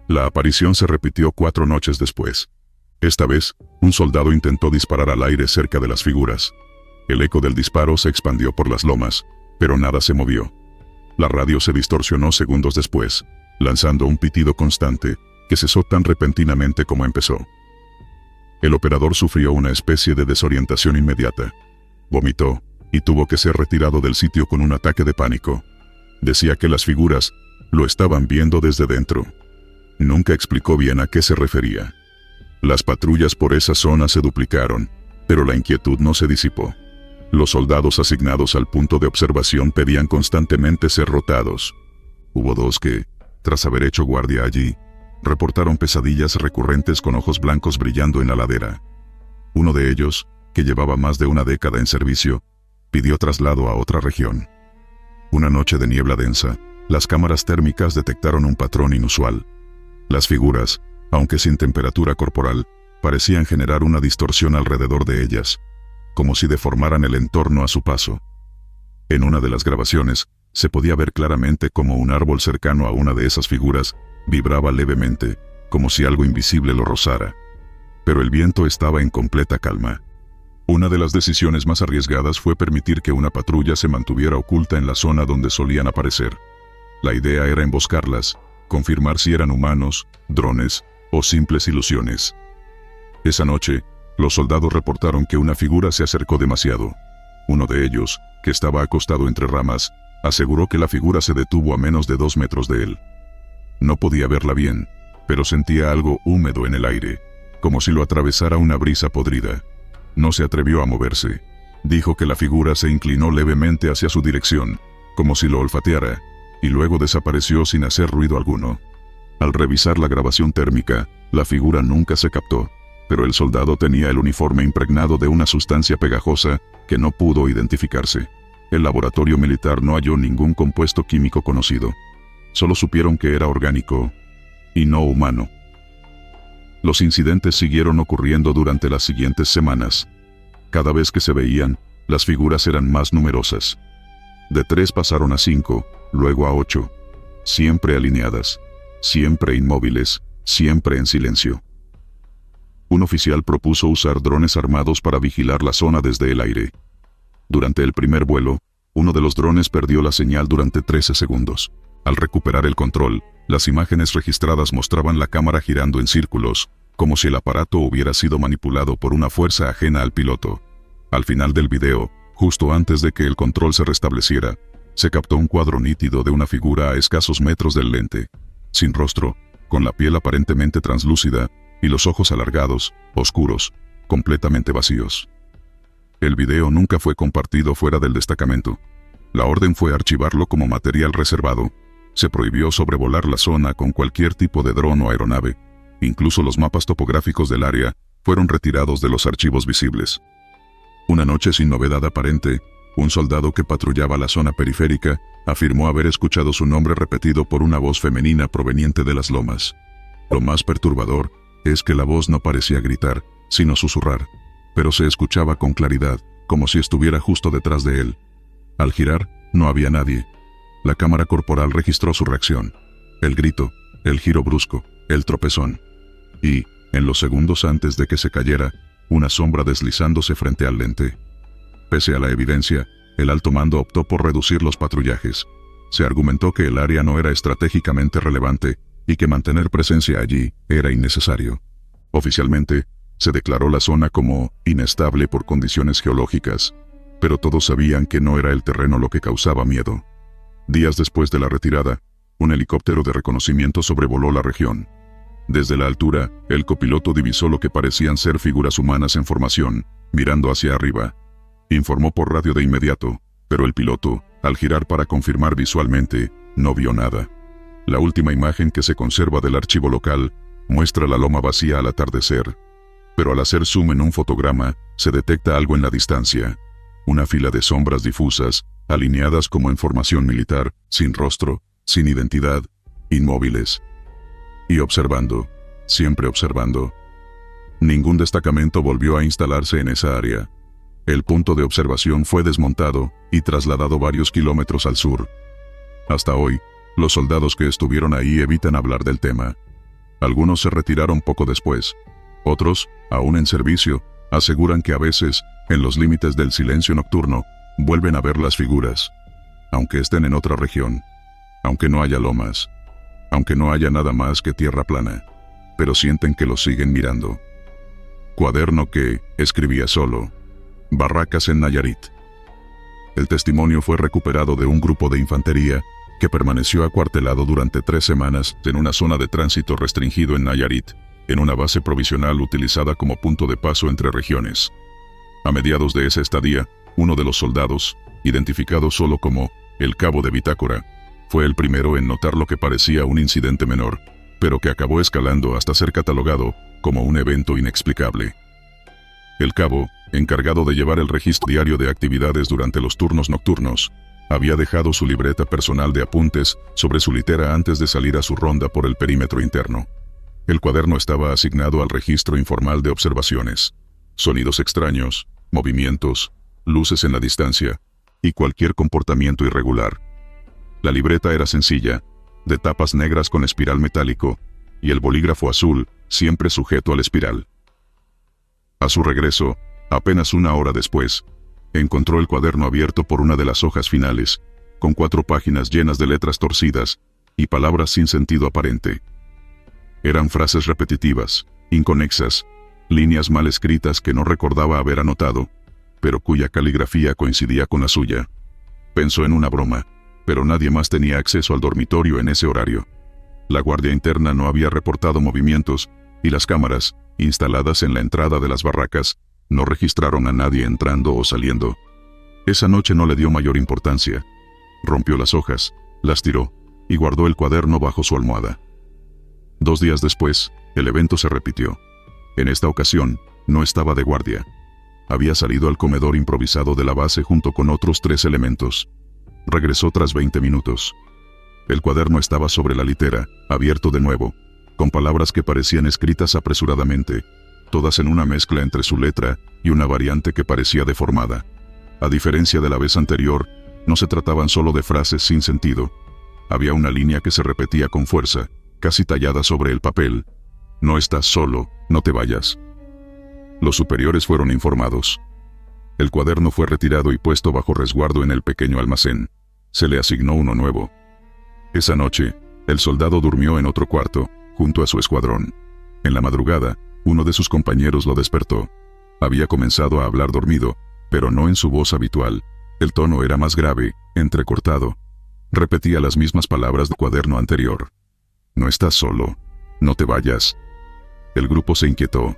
La aparición se repitió 4 noches después. Esta vez, un soldado intentó disparar al aire cerca de las figuras. El eco del disparo se expandió por las lomas, pero nada se movió. La radio se distorsionó segundos después, lanzando un pitido constante, que cesó tan repentinamente como empezó. El operador sufrió una especie de desorientación inmediata. Vomitó, y tuvo que ser retirado del sitio con un ataque de pánico. Decía que las figuras lo estaban viendo desde dentro. Nunca explicó bien a qué se refería. Las patrullas por esa zona se duplicaron, pero la inquietud no se disipó. Los soldados asignados al punto de observación pedían constantemente ser rotados. Hubo 2 que, tras haber hecho guardia allí, reportaron pesadillas recurrentes con ojos blancos brillando en la ladera. Uno de ellos, que llevaba más de una década en servicio, pidió traslado a otra región. Una noche de niebla densa, las cámaras térmicas detectaron un patrón inusual. Las figuras, aunque sin temperatura corporal, parecían generar una distorsión alrededor de ellas, como si deformaran el entorno a su paso. En una de las grabaciones, se podía ver claramente cómo un árbol cercano a una de esas figuras vibraba levemente, como si algo invisible lo rozara. Pero el viento estaba en completa calma. Una de las decisiones más arriesgadas fue permitir que una patrulla se mantuviera oculta en la zona donde solían aparecer. La idea era emboscarlas, confirmar si eran humanos, drones o simples ilusiones. Esa noche, los soldados reportaron que una figura se acercó demasiado. Uno de ellos, que estaba acostado entre ramas, aseguró que la figura se detuvo a menos de 2 metros de él. No podía verla bien, pero sentía algo húmedo en el aire, como si lo atravesara una brisa podrida. No se atrevió a moverse. Dijo que la figura se inclinó levemente hacia su dirección, como si lo olfateara, y luego desapareció sin hacer ruido alguno. Al revisar la grabación térmica, la figura nunca se captó, pero el soldado tenía el uniforme impregnado de una sustancia pegajosa que no pudo identificarse. El laboratorio militar no halló ningún compuesto químico conocido. Solo supieron que era orgánico y no humano. Los incidentes siguieron ocurriendo durante las siguientes semanas. Cada vez que se veían, las figuras eran más numerosas. De 3 pasaron a 5, luego a 8. Siempre alineadas, siempre inmóviles, siempre en silencio. Un oficial propuso usar drones armados para vigilar la zona desde el aire. Durante el primer vuelo, uno de los drones perdió la señal durante 13 segundos. Al recuperar el control, las imágenes registradas mostraban la cámara girando en círculos, como si el aparato hubiera sido manipulado por una fuerza ajena al piloto. Al final del video, justo antes de que el control se restableciera, se captó un cuadro nítido de una figura a escasos metros del lente, sin rostro, con la piel aparentemente translúcida y los ojos alargados, oscuros, completamente vacíos. El video nunca fue compartido fuera del destacamento. La orden fue archivarlo como material reservado. Se prohibió sobrevolar la zona con cualquier tipo de dron o aeronave. Incluso los mapas topográficos del área fueron retirados de los archivos visibles. Una noche sin novedad aparente, un soldado que patrullaba la zona periférica afirmó haber escuchado su nombre repetido por una voz femenina proveniente de las lomas. Lo más perturbador es que la voz no parecía gritar, sino susurrar, pero se escuchaba con claridad, como si estuviera justo detrás de él. Al girar, no había nadie. La cámara corporal registró su reacción. El grito, el giro brusco, el tropezón. Y, en los segundos antes de que se cayera, una sombra deslizándose frente al lente. Pese a la evidencia, el alto mando optó por reducir los patrullajes. Se argumentó que el área no era estratégicamente relevante y que mantener presencia allí era innecesario. Oficialmente, se declaró la zona como inestable por condiciones geológicas, pero todos sabían que no era el terreno lo que causaba miedo. Días después de la retirada, un helicóptero de reconocimiento sobrevoló la región. Desde la altura, el copiloto divisó lo que parecían ser figuras humanas en formación, mirando hacia arriba. Informó por radio de inmediato, pero el piloto, al girar para confirmar visualmente, no vio nada. La última imagen que se conserva del archivo local muestra la loma vacía al atardecer. Pero al hacer zoom en un fotograma, se detecta algo en la distancia. Una fila de sombras difusas, alineadas como en formación militar, sin rostro, sin identidad, inmóviles. Y observando, siempre observando. Ningún destacamento volvió a instalarse en esa área. El punto de observación fue desmontado y trasladado varios kilómetros al sur. Hasta hoy, los soldados que estuvieron ahí evitan hablar del tema. Algunos se retiraron poco después. Otros, aún en servicio, aseguran que a veces, en los límites del silencio nocturno, vuelven a ver las figuras. Aunque estén en otra región. Aunque no haya lomas. Aunque no haya nada más que tierra plana. Pero sienten que los siguen mirando. Cuaderno que escribía solo. Barracas en Nayarit. El testimonio fue recuperado de un grupo de infantería que permaneció acuartelado durante 3 semanas en una zona de tránsito restringido en Nayarit, en una base provisional utilizada como punto de paso entre regiones. A mediados de esa estadía, uno de los soldados, identificado solo como el cabo de bitácora, fue el primero en notar lo que parecía un incidente menor, pero que acabó escalando hasta ser catalogado como un evento inexplicable. El cabo, encargado de llevar el registro diario de actividades durante los turnos nocturnos, había dejado su libreta personal de apuntes sobre su litera antes de salir a su ronda por el perímetro interno. El cuaderno estaba asignado al registro informal de observaciones, sonidos extraños, movimientos, luces en la distancia y cualquier comportamiento irregular. La libreta era sencilla, de tapas negras con espiral metálico, y el bolígrafo azul, siempre sujeto al espiral. A su regreso, apenas 1 hora después, encontró el cuaderno abierto por una de las hojas finales, con 4 páginas llenas de letras torcidas y palabras sin sentido aparente. Eran frases repetitivas, inconexas, líneas mal escritas que no recordaba haber anotado, pero cuya caligrafía coincidía con la suya. Pensó en una broma, pero nadie más tenía acceso al dormitorio en ese horario. La guardia interna no había reportado movimientos, y las cámaras, instaladas en la entrada de las barracas, no registraron a nadie entrando o saliendo. Esa noche no le dio mayor importancia. Rompió las hojas, las tiró, y guardó el cuaderno bajo su almohada. 2 días después, el evento se repitió. En esta ocasión, no estaba de guardia. Había salido al comedor improvisado de la base junto con otros 3 elementos. Regresó tras 20 minutos. El cuaderno estaba sobre la litera, abierto de nuevo, con palabras que parecían escritas apresuradamente, todas en una mezcla entre su letra y una variante que parecía deformada. A diferencia de la vez anterior, no se trataban solo de frases sin sentido. Había una línea que se repetía con fuerza, casi tallada sobre el papel. No estás solo, no te vayas. Los superiores fueron informados. El cuaderno fue retirado y puesto bajo resguardo en el pequeño almacén. Se le asignó uno nuevo. Esa noche, el soldado durmió en otro cuarto, junto a su escuadrón. En la madrugada, uno de sus compañeros lo despertó. Había comenzado a hablar dormido, pero no en su voz habitual, El tono era más grave, entrecortado. Repetía las mismas palabras del cuaderno anterior. No estás solo. No te vayas. El grupo se inquietó.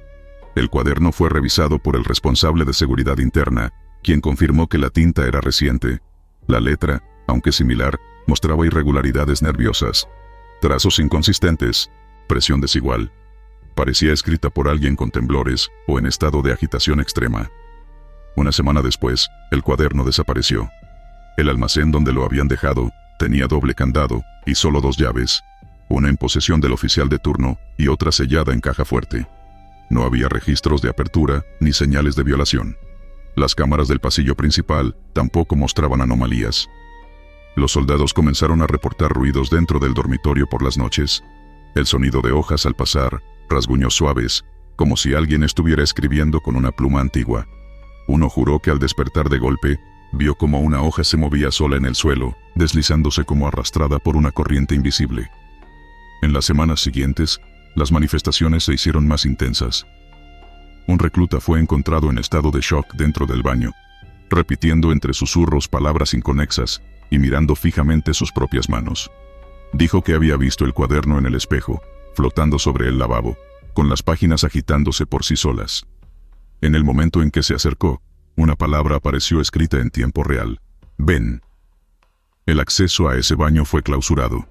El cuaderno fue revisado por el responsable de seguridad interna, quien confirmó que la tinta era reciente. La letra, aunque similar, mostraba irregularidades nerviosas, trazos inconsistentes, presión desigual. Parecía escrita por alguien con temblores o en estado de agitación extrema. Una semana después, el cuaderno desapareció. El almacén donde lo habían dejado tenía doble candado y solo 2 llaves, una en posesión del oficial de turno y otra sellada en caja fuerte. No había registros de apertura ni señales de violación. Las cámaras del pasillo principal tampoco mostraban anomalías. Los soldados comenzaron a reportar ruidos dentro del dormitorio por las noches. El sonido de hojas al pasar, rasguños suaves, como si alguien estuviera escribiendo con una pluma antigua. Uno juró que al despertar de golpe, vio como una hoja se movía sola en el suelo, deslizándose como arrastrada por una corriente invisible. En las semanas siguientes, las manifestaciones se hicieron más intensas. Un recluta fue encontrado en estado de shock dentro del baño, repitiendo entre susurros palabras inconexas y mirando fijamente sus propias manos. Dijo que había visto el cuaderno en el espejo, flotando sobre el lavabo, con las páginas agitándose por sí solas. En el momento en que se acercó, una palabra apareció escrita en tiempo real: ven. El acceso a ese baño fue clausurado.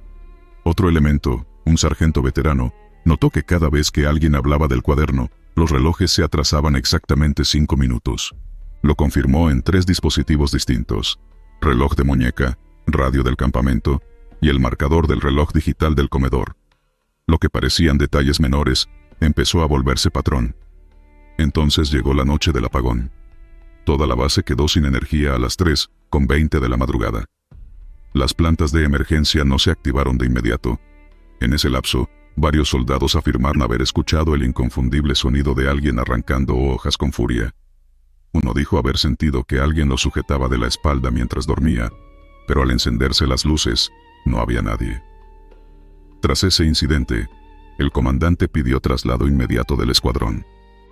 Otro elemento, un sargento veterano, notó que cada vez que alguien hablaba del cuaderno, los relojes se atrasaban exactamente 5 minutos. Lo confirmó en 3 dispositivos distintos: reloj de muñeca, radio del campamento y el marcador del reloj digital del comedor. Lo que parecían detalles menores, empezó a volverse patrón. Entonces llegó la noche del apagón. Toda la base quedó sin energía a las 3:20 de la madrugada. Las plantas de emergencia no se activaron de inmediato. En ese lapso, varios soldados afirmaron haber escuchado el inconfundible sonido de alguien arrancando hojas con furia. Uno dijo haber sentido que alguien lo sujetaba de la espalda mientras dormía, pero al encenderse las luces, no había nadie. Tras ese incidente, el comandante pidió traslado inmediato del escuadrón.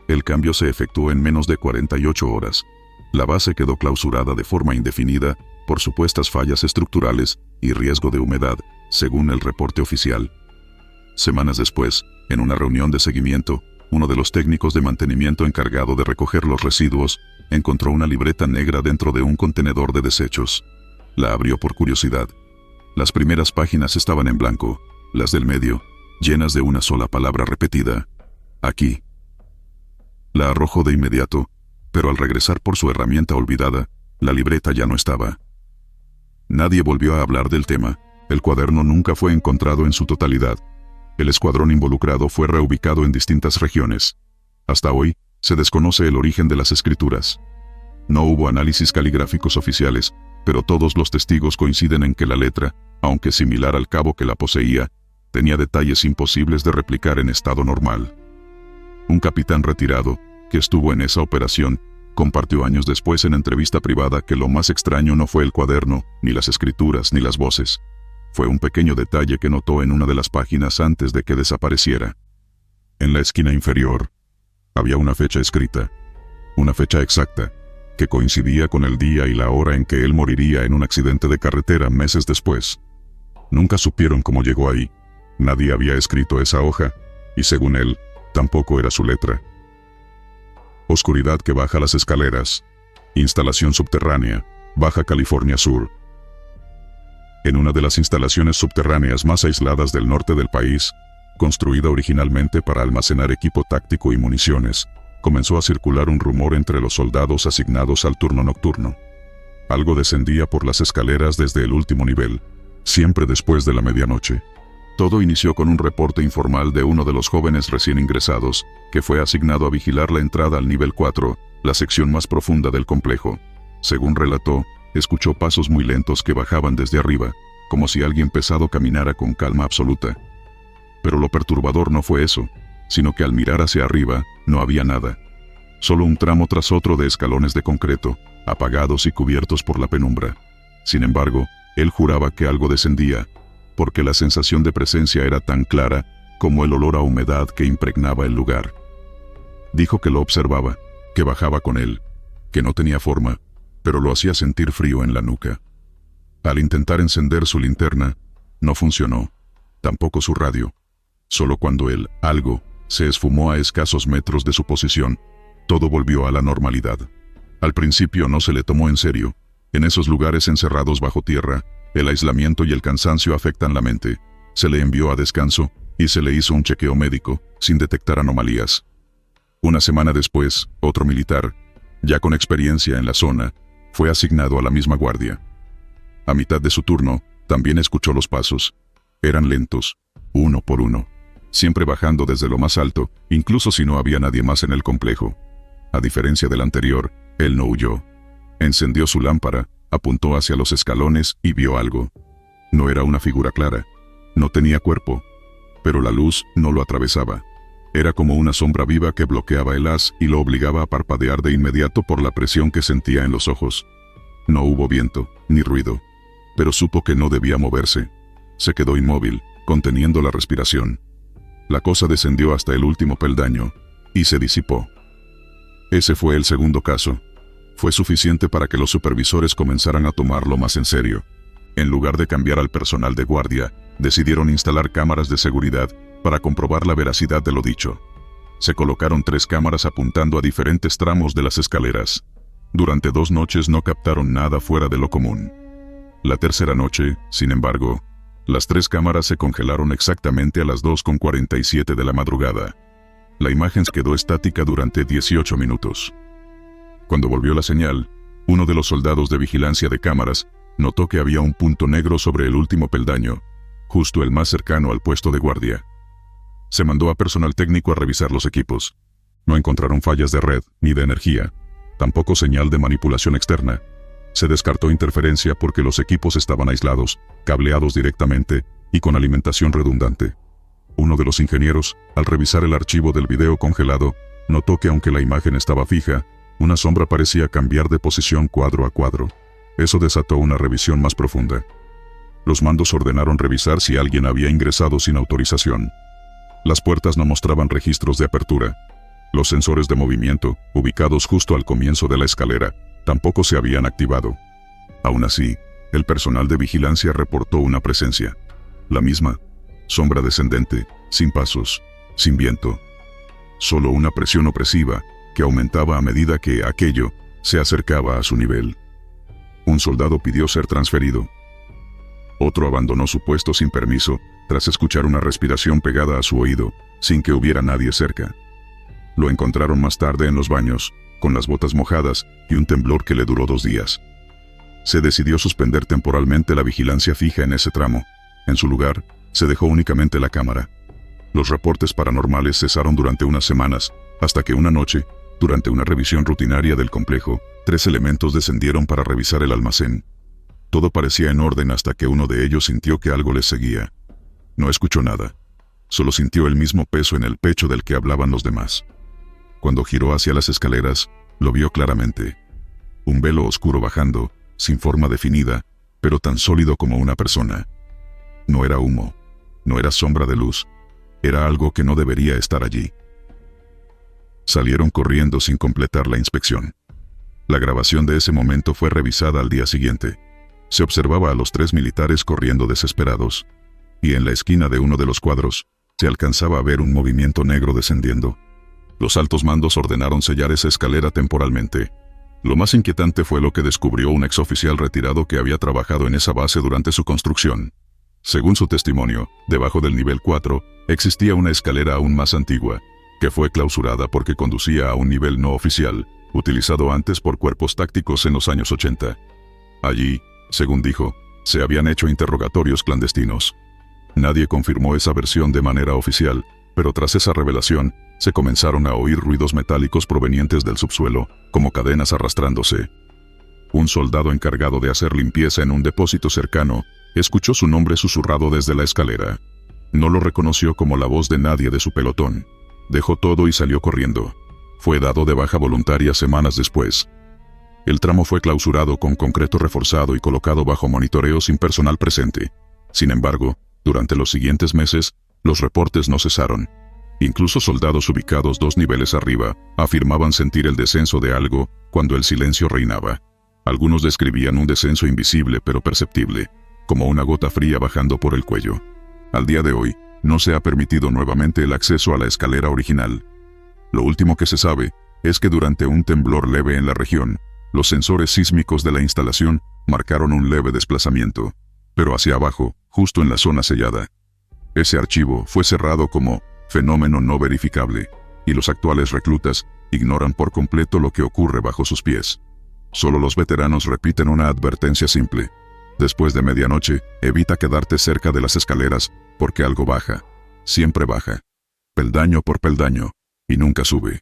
El cambio se efectuó en menos de 48 horas. La base quedó clausurada de forma indefinida por supuestas fallas estructurales y riesgo de humedad, según el reporte oficial. Semanas después, en una reunión de seguimiento, uno de los técnicos de mantenimiento encargado de recoger los residuos encontró una libreta negra dentro de un contenedor de desechos. La abrió por curiosidad. Las primeras páginas estaban en blanco, las del medio, llenas de una sola palabra repetida: aquí. La arrojó de inmediato, pero al regresar por su herramienta olvidada, la libreta ya no estaba. Nadie volvió a hablar del tema. El cuaderno nunca fue encontrado en su totalidad. El escuadrón involucrado fue reubicado en distintas regiones. Hasta hoy, se desconoce el origen de las escrituras. No hubo análisis caligráficos oficiales, pero todos los testigos coinciden en que la letra, aunque similar al cabo que la poseía, tenía detalles imposibles de replicar en estado normal. Un capitán retirado, que estuvo en esa operación, compartió años después en entrevista privada que lo más extraño no fue el cuaderno, ni las escrituras, ni las voces. Fue un pequeño detalle que notó en una de las páginas antes de que desapareciera. En la esquina inferior, había una fecha escrita, una fecha exacta, que coincidía con el día y la hora en que él moriría en un accidente de carretera meses después. Nunca supieron cómo llegó ahí. Nadie había escrito esa hoja, y según él, tampoco era su letra. Oscuridad que baja las escaleras. Instalación subterránea, Baja California Sur. En una de las instalaciones subterráneas más aisladas del norte del país, construida originalmente para almacenar equipo táctico y municiones, comenzó a circular un rumor entre los soldados asignados al turno nocturno. Algo descendía por las escaleras desde el último nivel, siempre después de la medianoche. Todo inició con un reporte informal de uno de los jóvenes recién ingresados, que fue asignado a vigilar la entrada al nivel 4, la sección más profunda del complejo. Según relató, escuchó pasos muy lentos que bajaban desde arriba, como si alguien pesado caminara con calma absoluta. Pero lo perturbador no fue eso, sino que al mirar hacia arriba, no había nada. Solo un tramo tras otro de escalones de concreto, apagados y cubiertos por la penumbra. Sin embargo, él juraba que algo descendía, porque la sensación de presencia era tan clara como el olor a humedad que impregnaba el lugar. Dijo que lo observaba, que bajaba con él, que no tenía forma, pero lo hacía sentir frío en la nuca. Al intentar encender su linterna, no funcionó, tampoco su radio. Solo cuando el algo se esfumó a escasos metros de su posición, todo volvió a la normalidad. Al principio no se le tomó en serio. En esos lugares encerrados bajo tierra, el aislamiento y el cansancio afectan la mente. Se le envió a descanso y se le hizo un chequeo médico, sin detectar anomalías. Una semana después, otro militar, ya con experiencia en la zona, fue asignado a la misma guardia. A mitad de su turno, también escuchó los pasos. Eran lentos, uno por uno, siempre bajando desde lo más alto, incluso si no había nadie más en el complejo. A diferencia del anterior, él no huyó. Encendió su lámpara, apuntó hacia los escalones y vio algo. No era una figura clara, no tenía cuerpo, pero la luz no lo atravesaba. Era como una sombra viva que bloqueaba el haz y lo obligaba a parpadear de inmediato por la presión que sentía en los ojos. No hubo viento, ni ruido, pero supo que no debía moverse. Se quedó inmóvil, conteniendo la respiración. La cosa descendió hasta el último peldaño, y se disipó. Ese fue el segundo caso. Fue suficiente para que los supervisores comenzaran a tomarlo más en serio. En lugar de cambiar al personal de guardia, decidieron instalar cámaras de seguridad para comprobar la veracidad de lo dicho. Se colocaron 3 cámaras apuntando a diferentes tramos de las escaleras. Durante 2 noches no captaron nada fuera de lo común. La tercera noche, sin embargo, las 3 cámaras se congelaron exactamente a las 2:47 de la madrugada. La imagen quedó estática durante 18 minutos. Cuando volvió la señal, uno de los soldados de vigilancia de cámaras notó que había un punto negro sobre el último peldaño, justo el más cercano al puesto de guardia. Se mandó a personal técnico a revisar los equipos. No encontraron fallas de red ni de energía, tampoco señal de manipulación externa. Se descartó interferencia porque los equipos estaban aislados, cableados directamente y con alimentación redundante. Uno de los ingenieros, al revisar el archivo del video congelado, notó que aunque la imagen estaba fija, una sombra parecía cambiar de posición cuadro a cuadro. Eso desató una revisión más profunda. Los mandos ordenaron revisar si alguien había ingresado sin autorización. Las puertas no mostraban registros de apertura. Los sensores de movimiento, ubicados justo al comienzo de la escalera, tampoco se habían activado. Aún así, el personal de vigilancia reportó una presencia. La misma, sombra descendente, sin pasos, sin viento. Solo una presión opresiva que aumentaba a medida que aquello se acercaba a su nivel. Un soldado pidió ser transferido. Otro abandonó su puesto sin permiso, tras escuchar una respiración pegada a su oído, sin que hubiera nadie cerca. Lo encontraron más tarde en los baños, con las botas mojadas y un temblor que le duró 2 días. Se decidió suspender temporalmente la vigilancia fija en ese tramo. En su lugar, se dejó únicamente la cámara. Los reportes paranormales cesaron durante unas semanas, hasta que una noche, durante una revisión rutinaria del complejo, 3 elementos descendieron para revisar el almacén. Todo parecía en orden hasta que uno de ellos sintió que algo les seguía. No escuchó nada. Solo sintió el mismo peso en el pecho del que hablaban los demás. Cuando giró hacia las escaleras, lo vio claramente. Un velo oscuro bajando, sin forma definida, pero tan sólido como una persona. No era humo, no era sombra de luz, era algo que no debería estar allí. Salieron corriendo sin completar la inspección. La grabación de ese momento fue revisada al día siguiente. Se observaba a los 3 militares corriendo desesperados, y en la esquina de uno de los cuadros, se alcanzaba a ver un movimiento negro descendiendo. Los altos mandos ordenaron sellar esa escalera temporalmente. Lo más inquietante fue lo que descubrió un exoficial retirado que había trabajado en esa base durante su construcción. Según su testimonio, debajo del nivel 4, existía una escalera aún más antigua, que fue clausurada porque conducía a un nivel no oficial, utilizado antes por cuerpos tácticos en los años 80. Allí, según dijo, se habían hecho interrogatorios clandestinos. Nadie confirmó esa versión de manera oficial, pero tras esa revelación, se comenzaron a oír ruidos metálicos provenientes del subsuelo, como cadenas arrastrándose. Un soldado encargado de hacer limpieza en un depósito cercano, escuchó su nombre susurrado desde la escalera. No lo reconoció como la voz de nadie de su pelotón. Dejó todo y salió corriendo. Fue dado de baja voluntaria semanas después. El tramo fue clausurado con concreto reforzado y colocado bajo monitoreo sin personal presente. Sin embargo, durante los siguientes meses, los reportes no cesaron. Incluso soldados ubicados 2 niveles arriba afirmaban sentir el descenso de algo cuando el silencio reinaba. Algunos describían un descenso invisible pero perceptible, como una gota fría bajando por el cuello. Al día de hoy, no se ha permitido nuevamente el acceso a la escalera original. Lo último que se sabe es que durante un temblor leve en la región, los sensores sísmicos de la instalación marcaron un leve desplazamiento, pero hacia abajo, justo en la zona sellada. Ese archivo fue cerrado como fenómeno no verificable, y los actuales reclutas ignoran por completo lo que ocurre bajo sus pies. Solo los veteranos repiten una advertencia simple: después de medianoche, evita quedarte cerca de las escaleras, porque algo baja, siempre baja, peldaño por peldaño, y nunca sube.